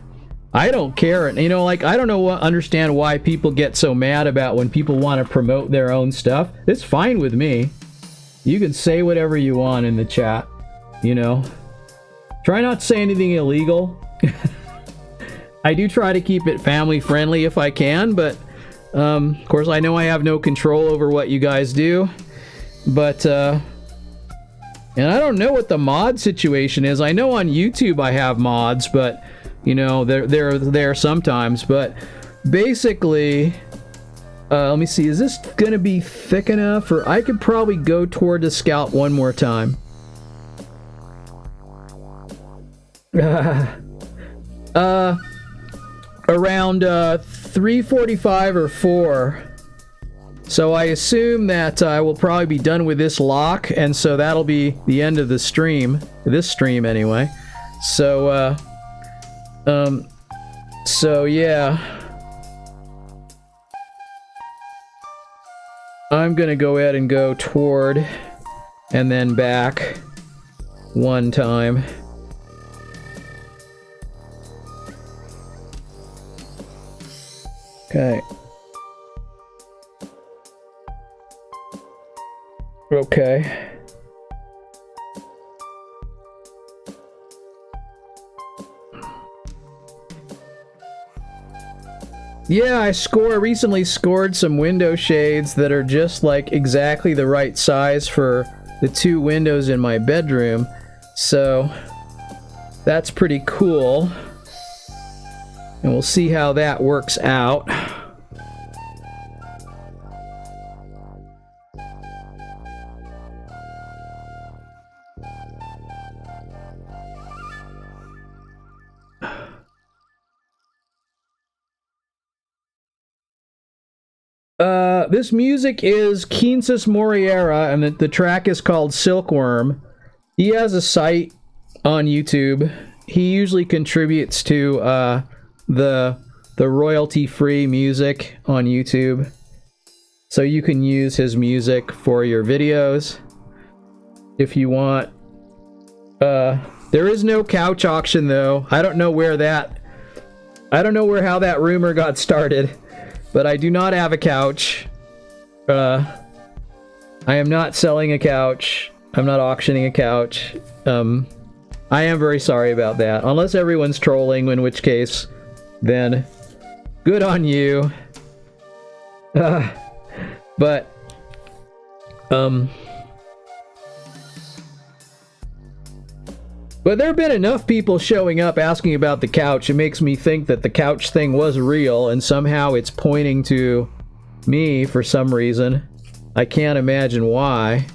I don't care. You know, like, I don't understand why people get so mad about when people want to promote their own stuff. It's fine with me. You can say whatever you want in the chat, you know. Try not to say anything illegal. I do try to keep it family friendly if I can, but of course I know I have no control over what you guys do. But and I don't know what the mod situation is. I know on YouTube I have mods, but you know, they're there sometimes. But basically, let me see, is this gonna be thick enough? Or I could probably go toward the scalp one more time. Around 3:45 or 4. So I assume that I will probably be done with this lock, and so that'll be the end of the stream. This stream, anyway. So, so yeah. I'm gonna go ahead and go toward, and then back one time. Okay. Okay. Yeah, I recently scored some window shades that are just like exactly the right size for the 2 windows in my bedroom. So that's pretty cool. And we'll see how that works out. This music is Quintus Moriera, and the track is called Silkworm. He has a site on YouTube. He usually contributes to the royalty-free music on YouTube. So you can use his music for your videos if you want. There is no couch auction, though. I don't know how that rumor got started. But I do not have a couch. I am not selling a couch. I'm not auctioning a couch. I am very sorry about that. Unless everyone's trolling, in which case, then good on you. But there have been enough people showing up asking about the couch. It makes me think that the couch thing was real, and somehow it's pointing to me for some reason. I can't imagine why.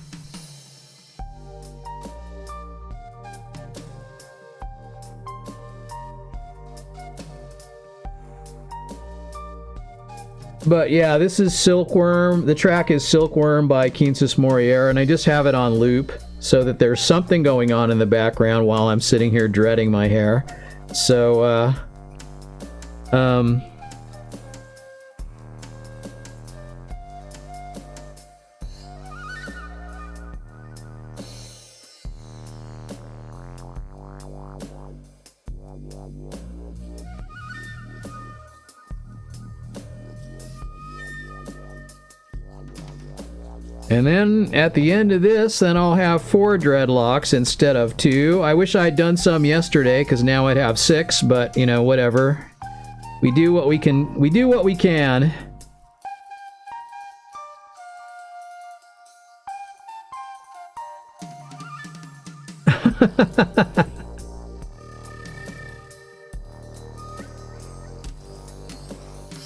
But yeah, this is Silkworm. The track is Silkworm by Quintus Moriera, and I just have it on loop so that there's something going on in the background while I'm sitting here dreading my hair. So, And then at the end of this, then I'll have 4 dreadlocks instead of 2. I wish I'd done some yesterday, because now I'd have 6, but, you know, whatever. We do what we can. We do what we can.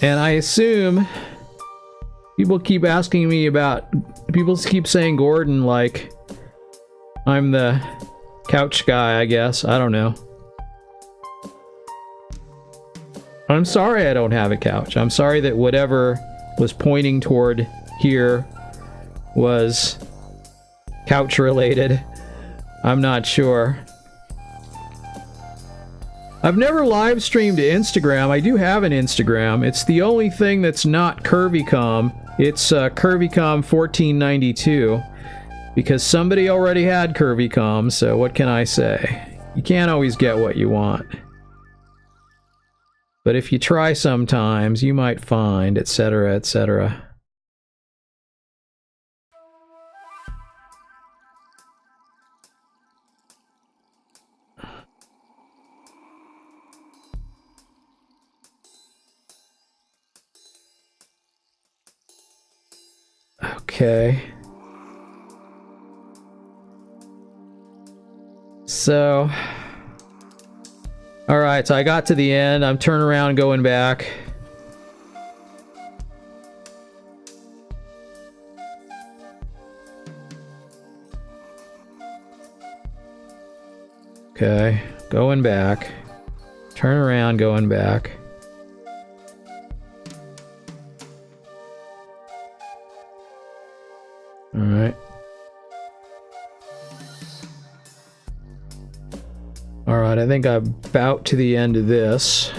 And I assume people keep asking me about, people keep saying Gordon like I'm the couch guy, I guess. I don't know. I'm sorry I don't have a couch. I'm sorry that whatever was pointing toward here was couch related. I'm not sure. I've never live streamed to Instagram. I do have an Instagram. It's the only thing that's not CurvyCom. It's CurvyCom 1492 because somebody already had CurvyCom, so what can I say? You can't always get what you want. But if you try sometimes, you might find, etc., etc. Okay. So, alright, so I got to the end. I'm turning around going back. Okay, going back. Turn around, going back. Alright. Alright, I think I'm about to the end of this.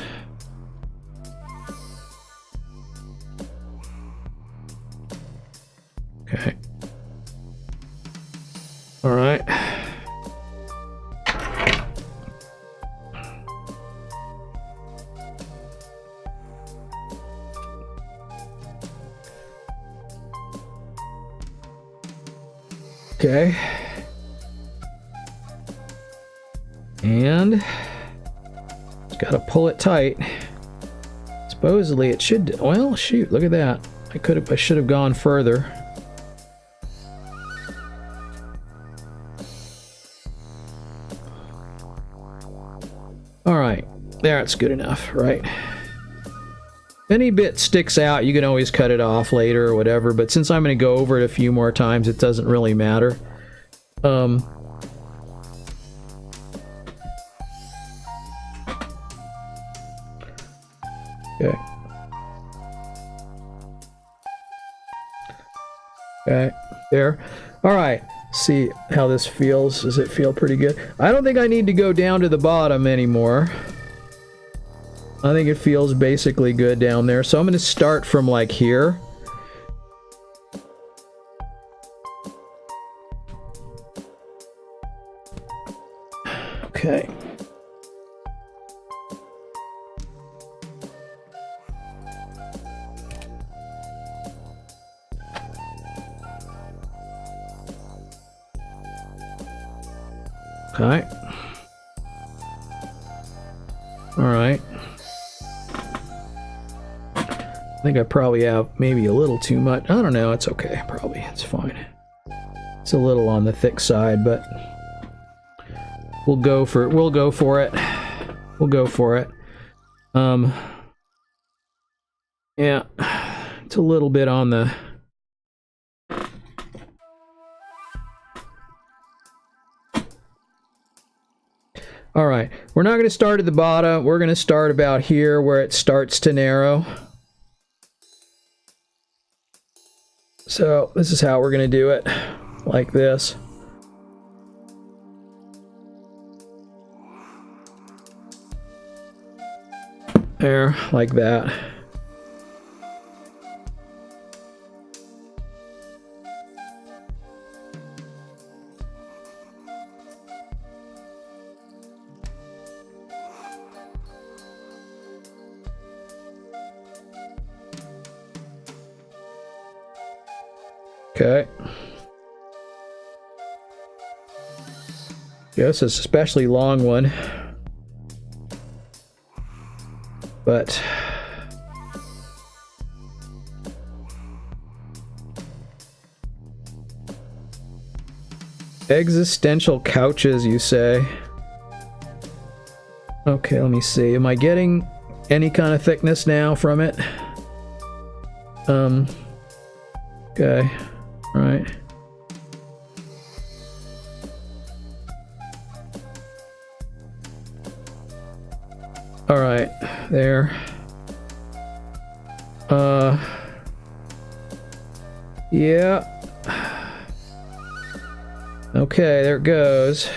Okay. Alright. Okay. And just gotta pull it tight. Supposedly it should, well, shoot, look at that. I should have gone further. All right, there, it's good enough, right? If any bit sticks out, you can always cut it off later or whatever, but since I'm going to go over it a few more times, it doesn't really matter. Okay. Okay, there. All right, see how this feels. Does it feel pretty good? I don't think I need to go down to the bottom anymore. I think it feels basically good down there. So I'm going to start from like here. Okay. Okay. All right. I think I probably have maybe a little too much. I don't know. It's okay. Probably. It's fine. It's a little on the thick side, but we'll go for it. We'll go for it. We'll go for it. Yeah. It's a little bit on the... All right. We're not going to start at the bottom. We're going to start about here where it starts to narrow. So this is how we're going to do it, like this. There, like that. Okay. Yes, it's especially long one. But existential couches, you say? Okay, let me see. Am I getting any kind of thickness now from it? Okay, right. All right, there. Yeah. Okay, there it goes.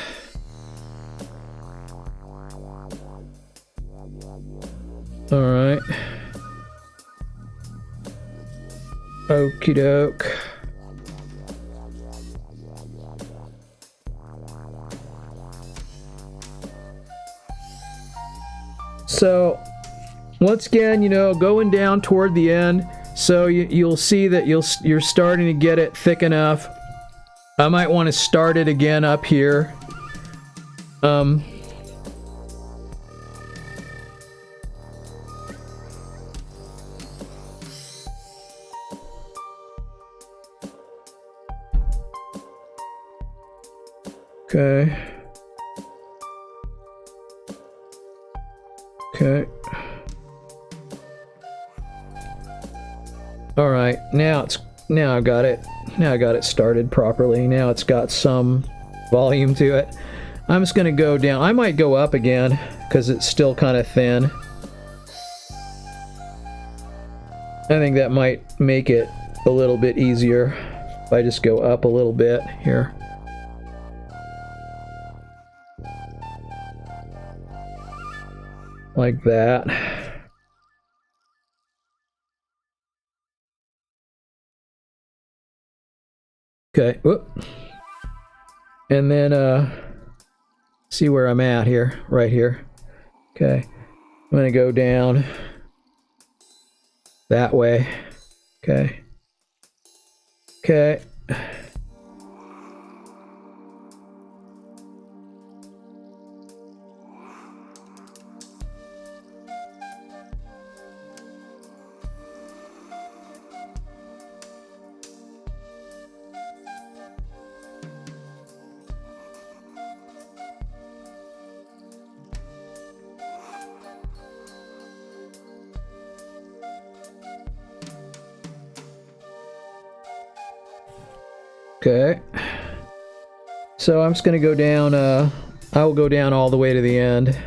All right. Okie doke. So, once again, you know, going down toward the end, so you'll see that you're starting to get it thick enough. I might want to start it again up here. Okay. Okay. All right. Now I've got it. Now I got it started properly. Now it's got some volume to it. I'm just going to go down. I might go up again because it's still kind of thin. I think that might make it a little bit easier if I just go up a little bit here. Like that. Okay, whoop. And then see where I'm at here, right here. Okay, I'm gonna go down that way. Okay. Okay. Okay. So I'm just going to go down, I will go down all the way to the end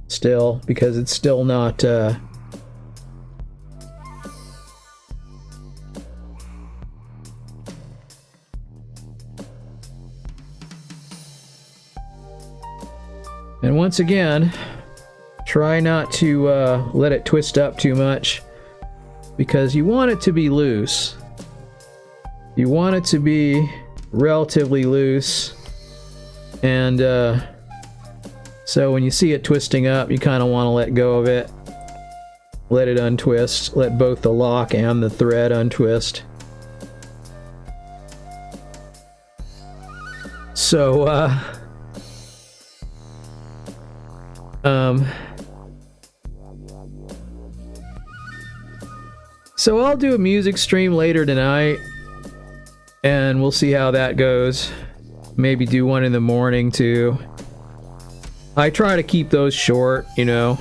still, because it's still not, and once again, try not to let it twist up too much, because you want it to be loose. You want it to be relatively loose, and so when you see it twisting up, you kind of want to let go of it, let it untwist, let both the lock and the thread untwist. So so I'll do a music stream later tonight, and we'll see how that goes. Maybe do one in the morning too. I try to keep those short, you know.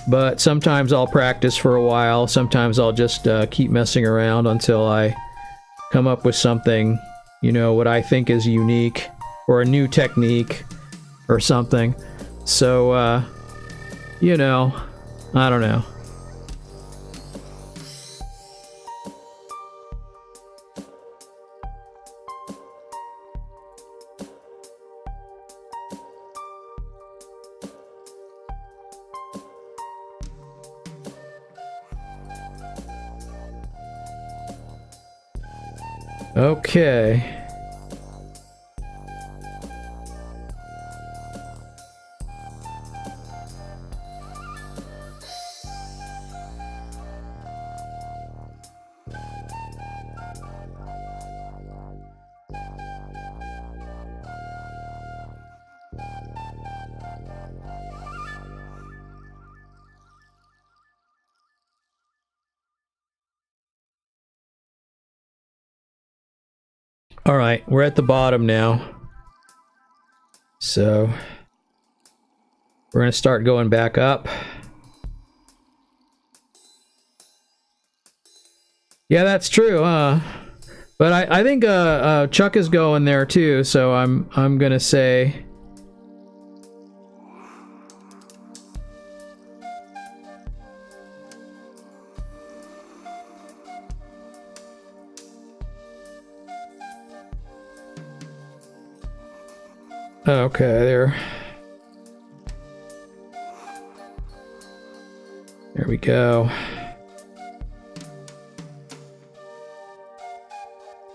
But sometimes I'll practice for a while. Sometimes I'll just keep messing around until I come up with something, you know, what I think is unique, or a new technique or something. So, you know, I don't know. Okay. All right, we're at the bottom now. So we're going to start going back up. Yeah, that's true, huh? But I think Chuck is going there too, so I'm going to say... Okay, there we go.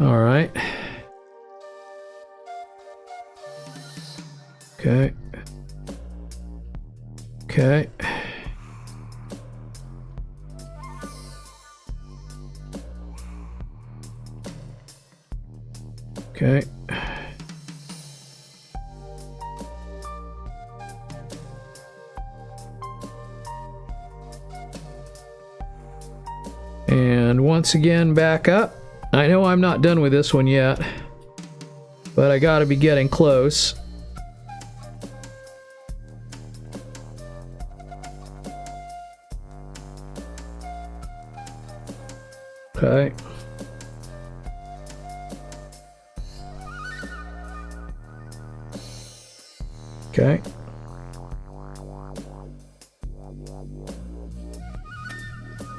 All right. Okay. Okay. Okay. And once again, back up. I know I'm not done with this one yet, but I gotta be getting close. Okay. Okay.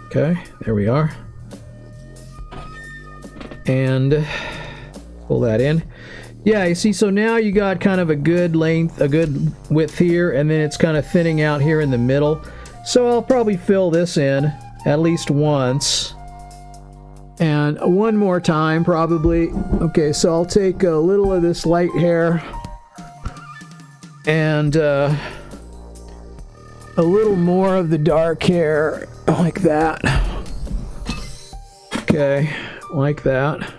Okay, there we are. And pull that in. Yeah, you see, so now you got kind of a good length, a good width here, and then it's kind of thinning out here in the middle. So I'll probably fill this in at least once. And one more time, probably. Okay, so I'll take a little of this light hair and a little more of the dark hair, like that. Okay, like that.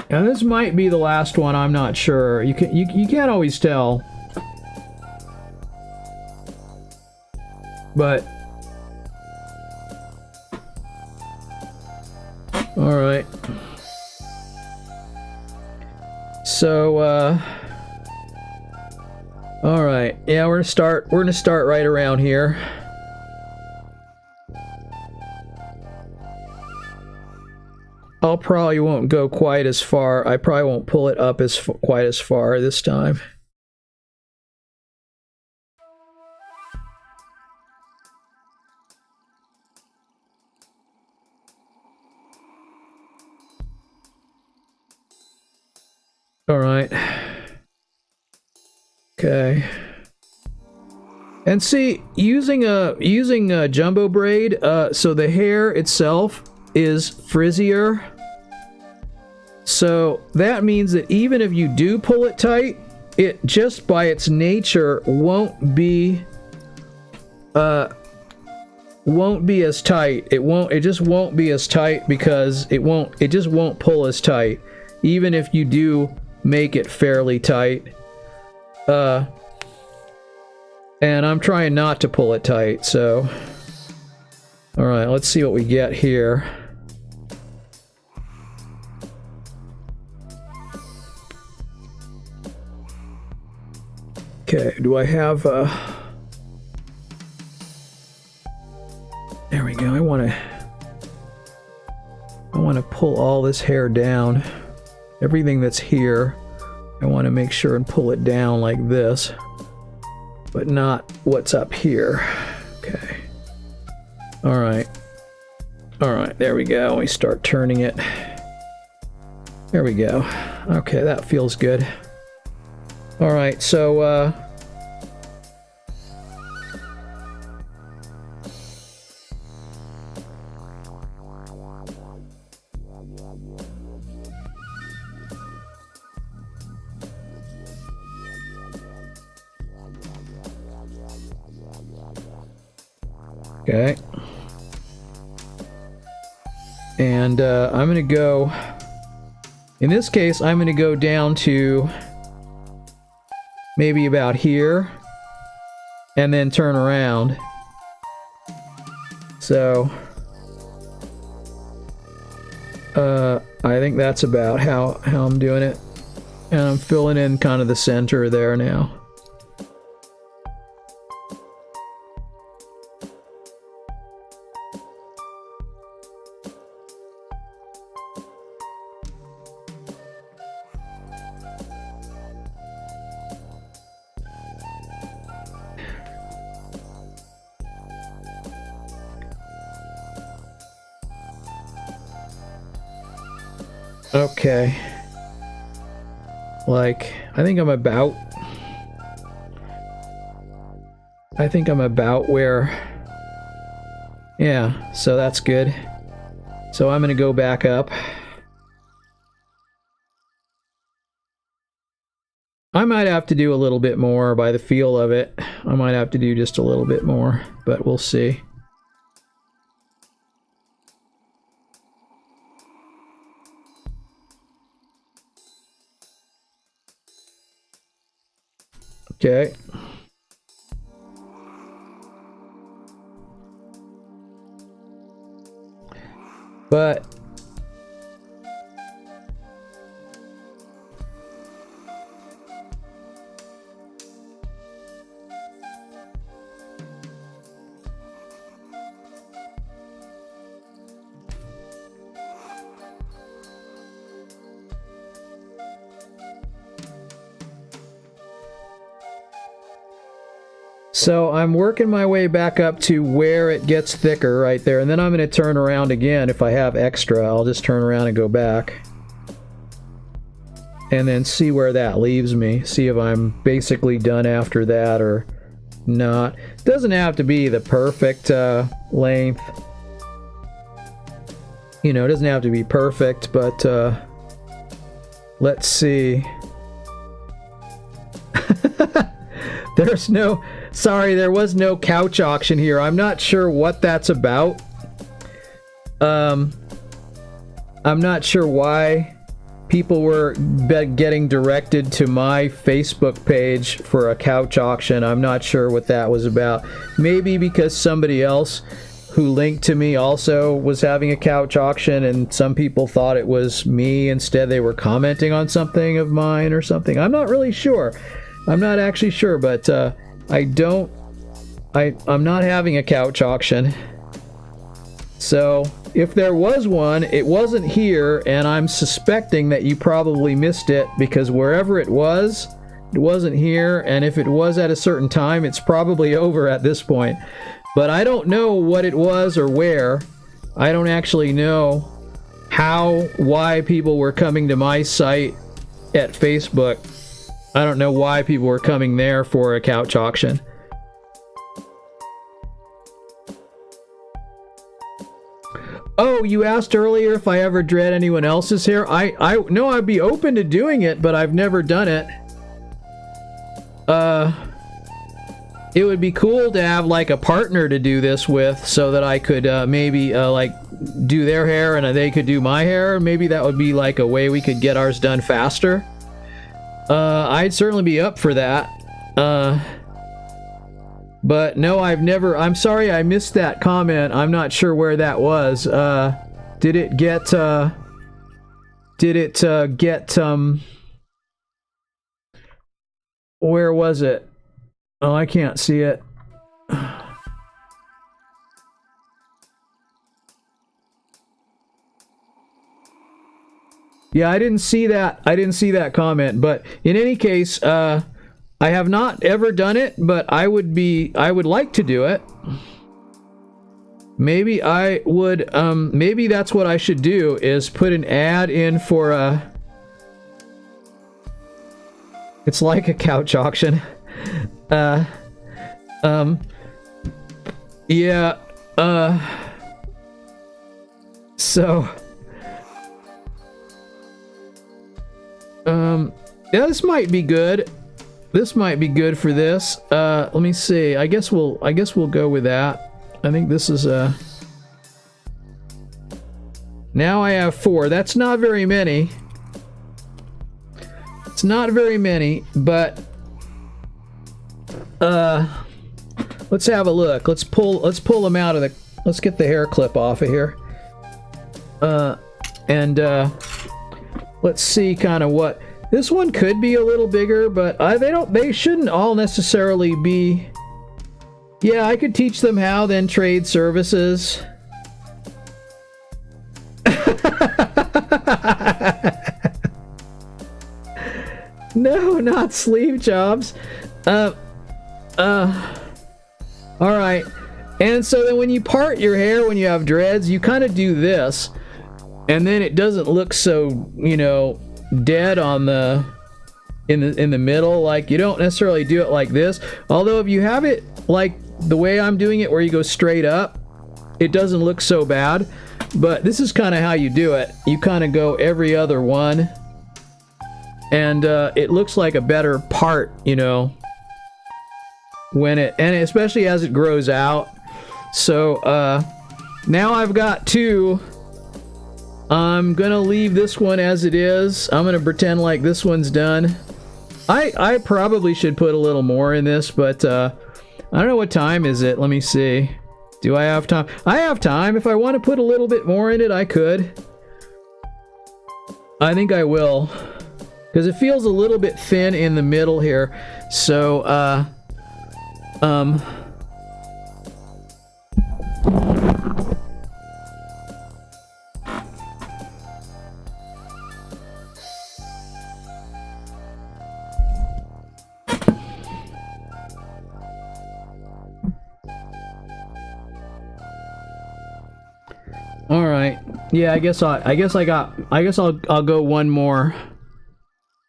And this might be the last one, I'm not sure. You can't always tell. But all right. So all right. Yeah, we're gonna start right around here. I'll probably won't go quite as far. I probably won't pull it up quite as far this time. All right. Okay. And see, using a jumbo braid, so the hair itself is frizzier. So that means that even if you do pull it tight, it just by its nature won't be as tight. It just won't be as tight because it just won't pull as tight, even if you do make it fairly tight. And I'm trying not to pull it tight, so all right, let's see what we get here. Okay, do I have there we go. I want to pull all this hair down. Everything that's here, I want to make sure and pull it down like this, but not what's up here. Okay. All right. All right, there we go. We start turning it. There we go. Okay, that feels good. All right, so okay. And I'm going to go, in this case, I'm going to go down to maybe about here. and then turn around. So I think that's about how I'm doing it. And I'm filling in kind of the center there now. Okay. Like, I think I'm about where... Yeah, so that's good. So I'm gonna go back up. I might have to do a little bit more by the feel of it. I might have to do just a little bit more, but we'll see. Okay. But so I'm working my way back up to where it gets thicker right there, and then I'm going to turn around again. If I have extra, I'll just turn around and go back. And then see where that leaves me. See if I'm basically done after that or not. It doesn't have to be the perfect length. You know, it doesn't have to be perfect, but let's see. There's no... Sorry, there was no couch auction here. I'm not sure what that's about. I'm not sure why people were getting directed to my Facebook page for a couch auction. I'm not sure what that was about. Maybe because somebody else who linked to me also was having a couch auction and some people thought it was me. Instead, they were commenting on something of mine or something. I'm not really sure. I'm not actually sure, but... I'm not having a couch auction. So, if there was one, it wasn't here, and I'm suspecting that you probably missed it, because wherever it wasn't here, and if it was at a certain time, it's probably over at this point. But I don't know what it was or where. I don't actually know why people were coming to my site at Facebook. I don't know why people were coming there for a couch auction. Oh, you asked earlier if I ever dread anyone else's hair. I know I'd be open to doing it, but I've never done it. It would be cool to have like a partner to do this with, so that I could maybe like do their hair and they could do my hair. Maybe that would be like a way we could get ours done faster. I'd certainly be up for that. But no, I've never... I'm sorry I missed that comment. I'm not sure where that was. Did it get... Where was it? Oh, I can't see it. Yeah, I didn't see that. I didn't see that comment. But in any case, I have not ever done it, but I would like to do it. Maybe I would, maybe that's what I should do, is put an ad in for a... It's like a couch auction. Yeah, so... Yeah, this might be good. This might be good for this. Let me see. I guess we'll go with that. I think this is a... Now I have 4. That's not very many. It's not very many, but let's have a look. Let's pull them out of the, let's get the hair clip off of here. Let's see kind of what, this one could be a little bigger, but they shouldn't all necessarily be. Yeah, I could teach them how, then trade services. No, not sleeve jobs. All right. And so then when you part your hair, when you have dreads, you kind of do this, and then it doesn't look so, you know, dead on the in the middle. Like, you don't necessarily do it like this. Although if you have it like the way I'm doing it, where you go straight up, it doesn't look so bad. But this is kind of how you do it. You kind of go every other one, and it looks like a better part, you know, when it, and especially as it grows out. So now I've got two. I'm gonna leave this one as it is. I'm gonna pretend like this one's done. I probably should put a little more in this, but I don't know what time is it. Let me see. Do I have time? I have time. If I want to put a little bit more in it, I could. I think I will, because it feels a little bit thin in the middle here. So all right. Yeah, I guess I'll go one more.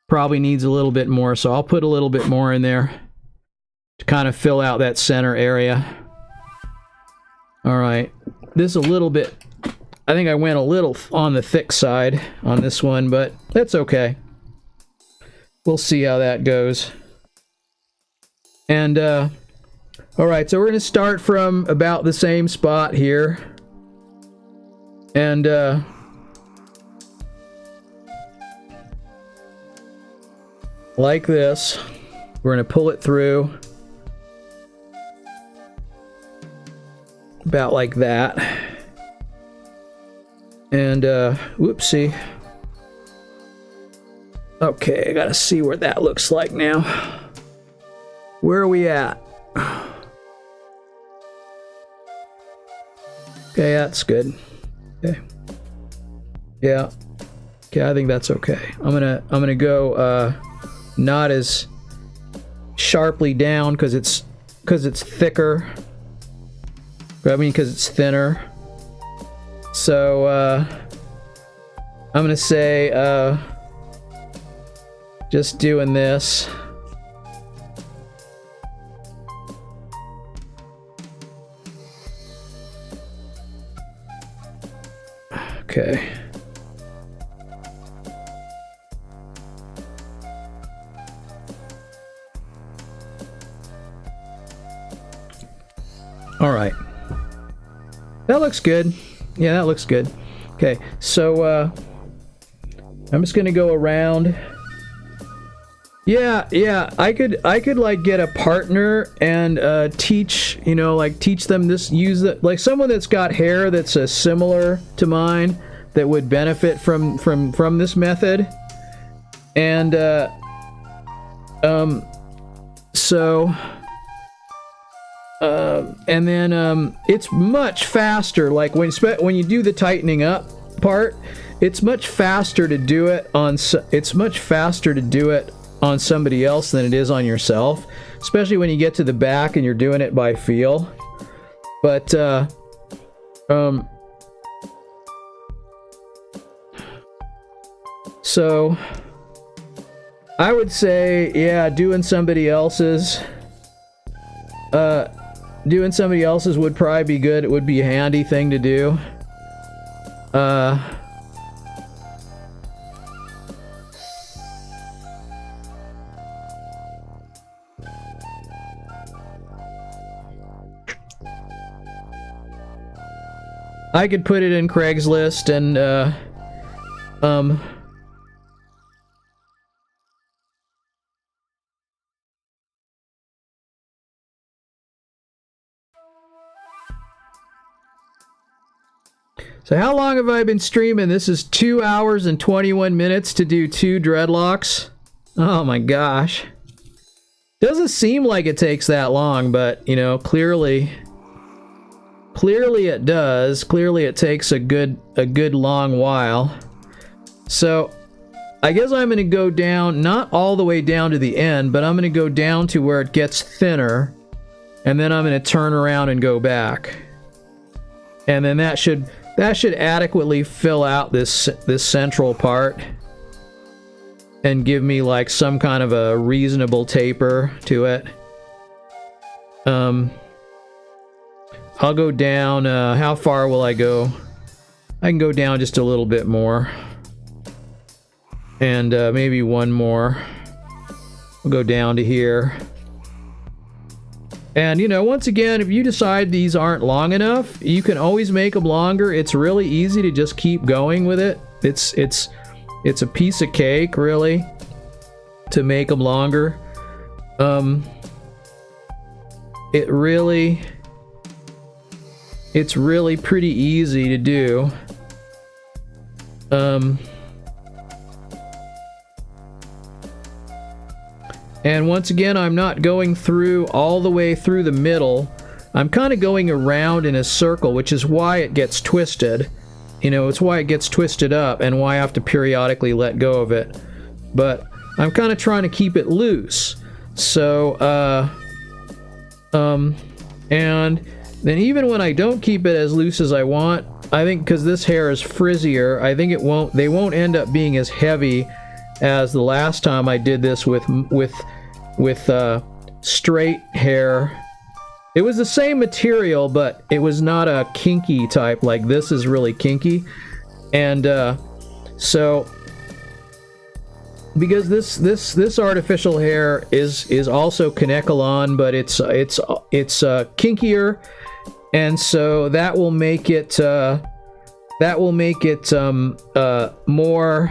Probably needs a little bit more, so I'll put a little bit more in there to kind of fill out that center area. All right. This is a little bit, I think I went a little on the thick side on this one, but that's okay. We'll see how that goes. And all right, so we're going to start from about the same spot here. And like this, we're going to pull it through about like that. And whoopsie. Okay, I gotta see what that looks like now. Where are we at? Okay, that's good. Okay. Yeah. Okay, I think that's okay. I'm gonna go not as sharply down because it's thicker. I mean, because it's thinner. So I'm gonna say just doing this. Okay. All right. That looks good. Yeah, that looks good. Okay, so I'm just gonna go around. Yeah, I could like get a partner and teach, you know, like teach them this, use it, like someone that's got hair that's similar to mine that would benefit from this method. And and then it's much faster, like when you do the tightening up part, it's much faster to do it on somebody else than it is on yourself, especially when you get to the back and you're doing it by feel. But so I would say, yeah, doing somebody else's would probably be good. It would be a handy thing to do. I could put it in Craigslist and So how long have I been streaming? This is 2 hours and 21 minutes to do 2 dreadlocks. Oh my gosh. Doesn't seem like it takes that long, but, you know, clearly it does. Clearly it takes a good long while. So I guess I'm going to go down, not all the way down to the end, but I'm going to go down to where it gets thinner, and then I'm going to turn around and go back. And then that should adequately fill out this central part and give me like some kind of a reasonable taper to it. I'll go down, how far will I go? I can go down just a little bit more. And maybe one more. We'll go down to here. And, you know, once again, if you decide these aren't long enough, you can always make them longer. It's really easy to just keep going with it. It's a piece of cake, really, to make them longer. It's really pretty easy to do. And once again, I'm not going through all the way through the middle. I'm kind of going around in a circle, which is why it gets twisted. You know, it's why it gets twisted up and why I have to periodically let go of it. But I'm kind of trying to keep it loose. So, and then even when I don't keep it as loose as I want, I think because this hair is frizzier, I think they won't end up being as heavy as the last time I did this with straight hair. It was the same material, but it was not a kinky type like this is really kinky. And so because this artificial hair is also Kanekalon, but it's kinkier, and so that will make it more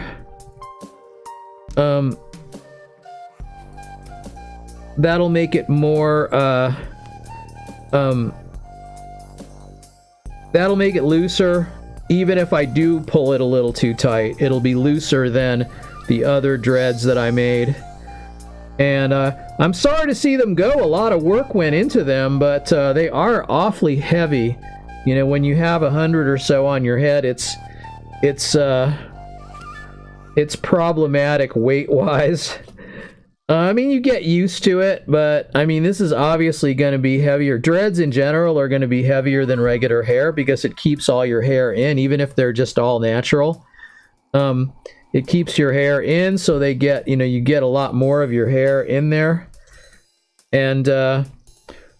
that'll make it more that'll make it looser. Even if I do pull it a little too tight, it'll be looser than the other dreads that I made. And I'm sorry to see them go. A lot of work went into them, but they are awfully heavy. You know, when you have 100 or so on your head, it's problematic weight-wise. I mean, you get used to it, but I mean, this is obviously going to be heavier. Dreads in general are going to be heavier than regular hair because it keeps all your hair in, even if they're just all natural. It keeps your hair in, so they get, you know, you get a lot more of your hair in there. And all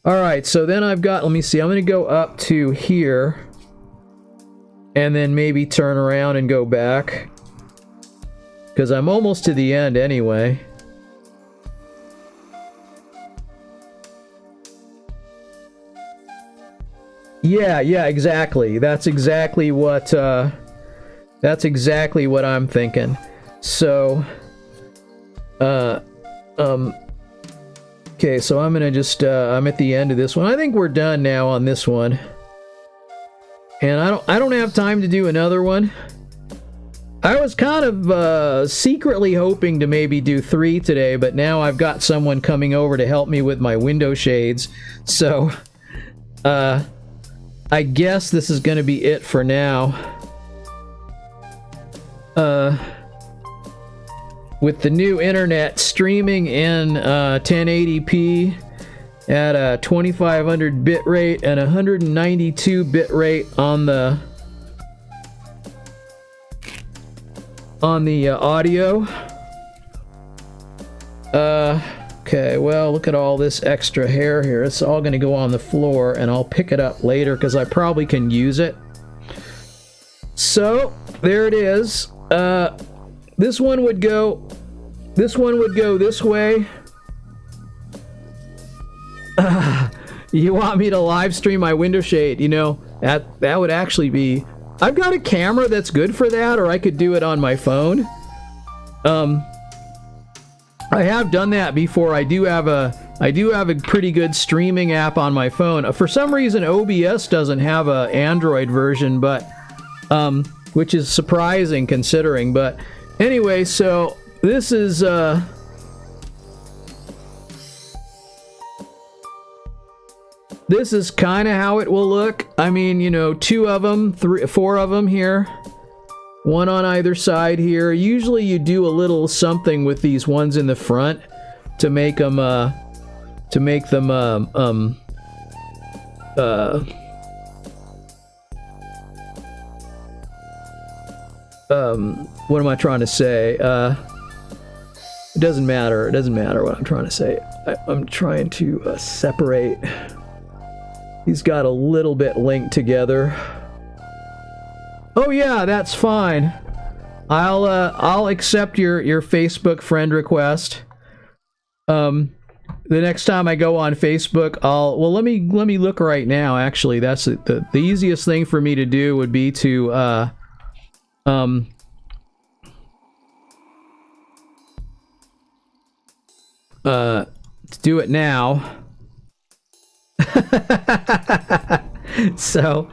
right, so then I've got, let me see, I'm going to go up to here and then maybe turn around and go back because I'm almost to the end anyway. Yeah, exactly. That's exactly what I'm thinking. So, okay, so I'm gonna just, I'm at the end of this one. I think we're done now on this one. And I don't have time to do another one. I was kind of, secretly hoping to maybe do 3 today, but now I've got someone coming over to help me with my window shades. So, I guess this is going to be it for now. With the new internet streaming in 1080p at a 2500 bit rate and 192 bit rate on the audio. Okay, well, look at all this extra hair here. It's all going to go on the floor, and I'll pick it up later because I probably can use it. So, there it is. This one would go this way. You want me to live stream my window shade? You know, that would actually be... I've got a camera that's good for that, or I could do it on my phone. I have done that before. I do have a pretty good streaming app on my phone. For some reason, OBS doesn't have an Android version, but which is surprising considering. But anyway, so this is kind of how it will look. I mean, you know, 2 of them, 4 of them here, 1 on either side here. Usually you do a little something with these ones in the front to make them what am I trying to say? It doesn't matter. It doesn't matter what I'm trying to say. I'm trying to separate. He's got a little bit linked together. Oh yeah, that's fine. I'll accept your Facebook friend request. The next time I go on Facebook, let me look right now. Actually, that's the easiest thing for me to do would be to do it now. So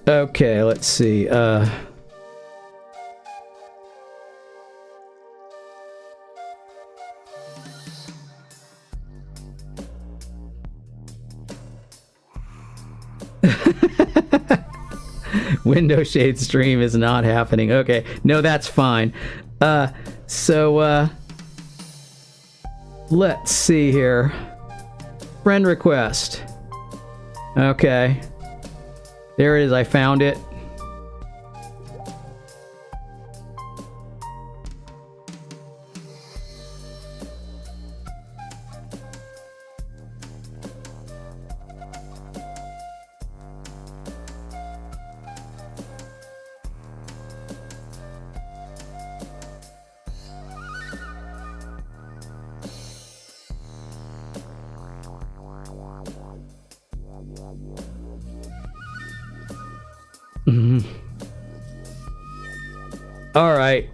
okay, let's see. Window shade stream is not happening. Okay, no, that's fine. So let's see here. Friend request. Okay. There it is, I found it. All right.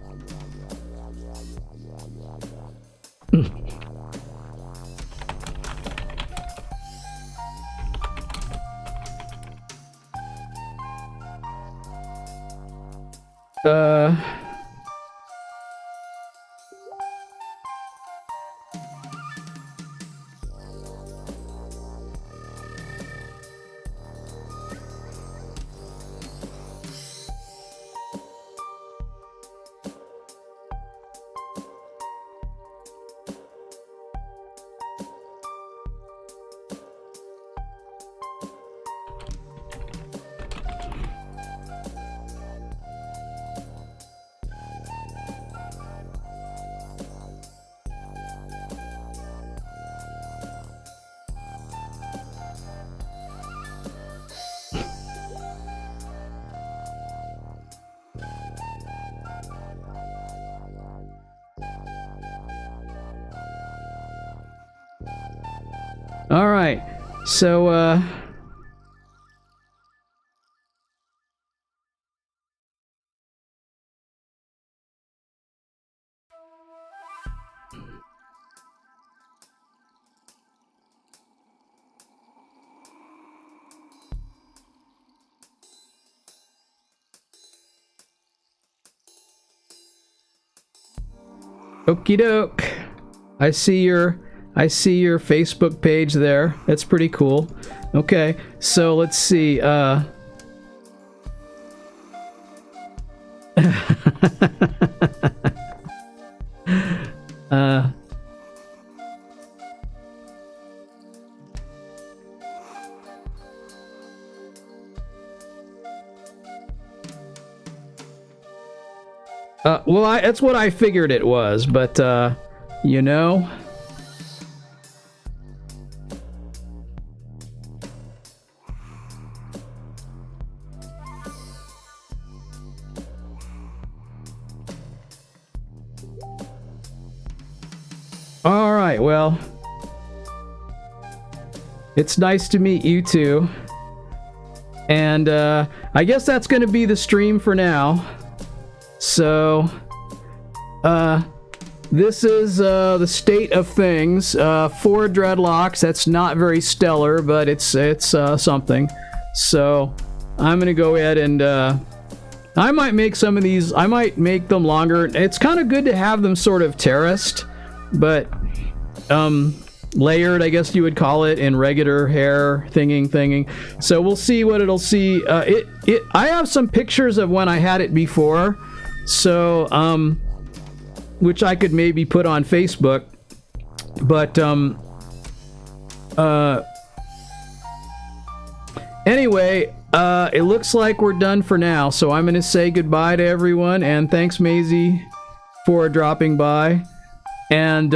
All right, so okie doke. I see your Facebook page there. That's pretty cool. Okay, so let's see. Well, that's what I figured it was, but you know. All right. right, well, it's nice to meet you two. And I guess that's going to be the stream for now. So, this is the state of things for Dreadlocks. That's not very stellar, but it's something. So, I'm going to go ahead and I might make some of these. I might make them longer. It's kind of good to have them sort of terraced, but layered, I guess you would call it, in regular hair thinging. So we'll see what it'll see. I have some pictures of when I had it before, so which I could maybe put on Facebook, but anyway, it looks like we're done for now, so I'm gonna say goodbye to everyone, and thanks, Maisie, for dropping by, and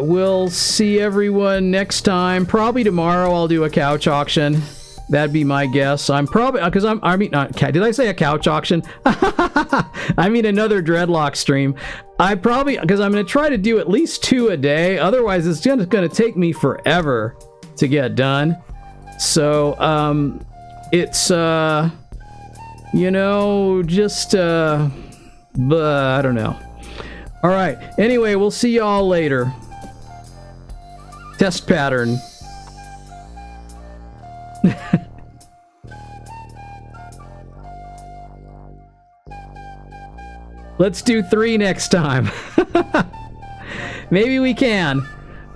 we'll see everyone next time. Probably tomorrow I'll do a couch auction. That'd be my guess. I'm probably, because did I say a couch auction? I mean another Dreadlock stream. Because I'm going to try to do at least 2 a day. Otherwise, it's going to take me forever to get done. So, it's, you know, just, I don't know. All right. Anyway, we'll see y'all later. Test pattern. Let's do 3 next time. Maybe we can.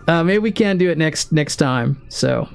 Maybe we can do it next time. So.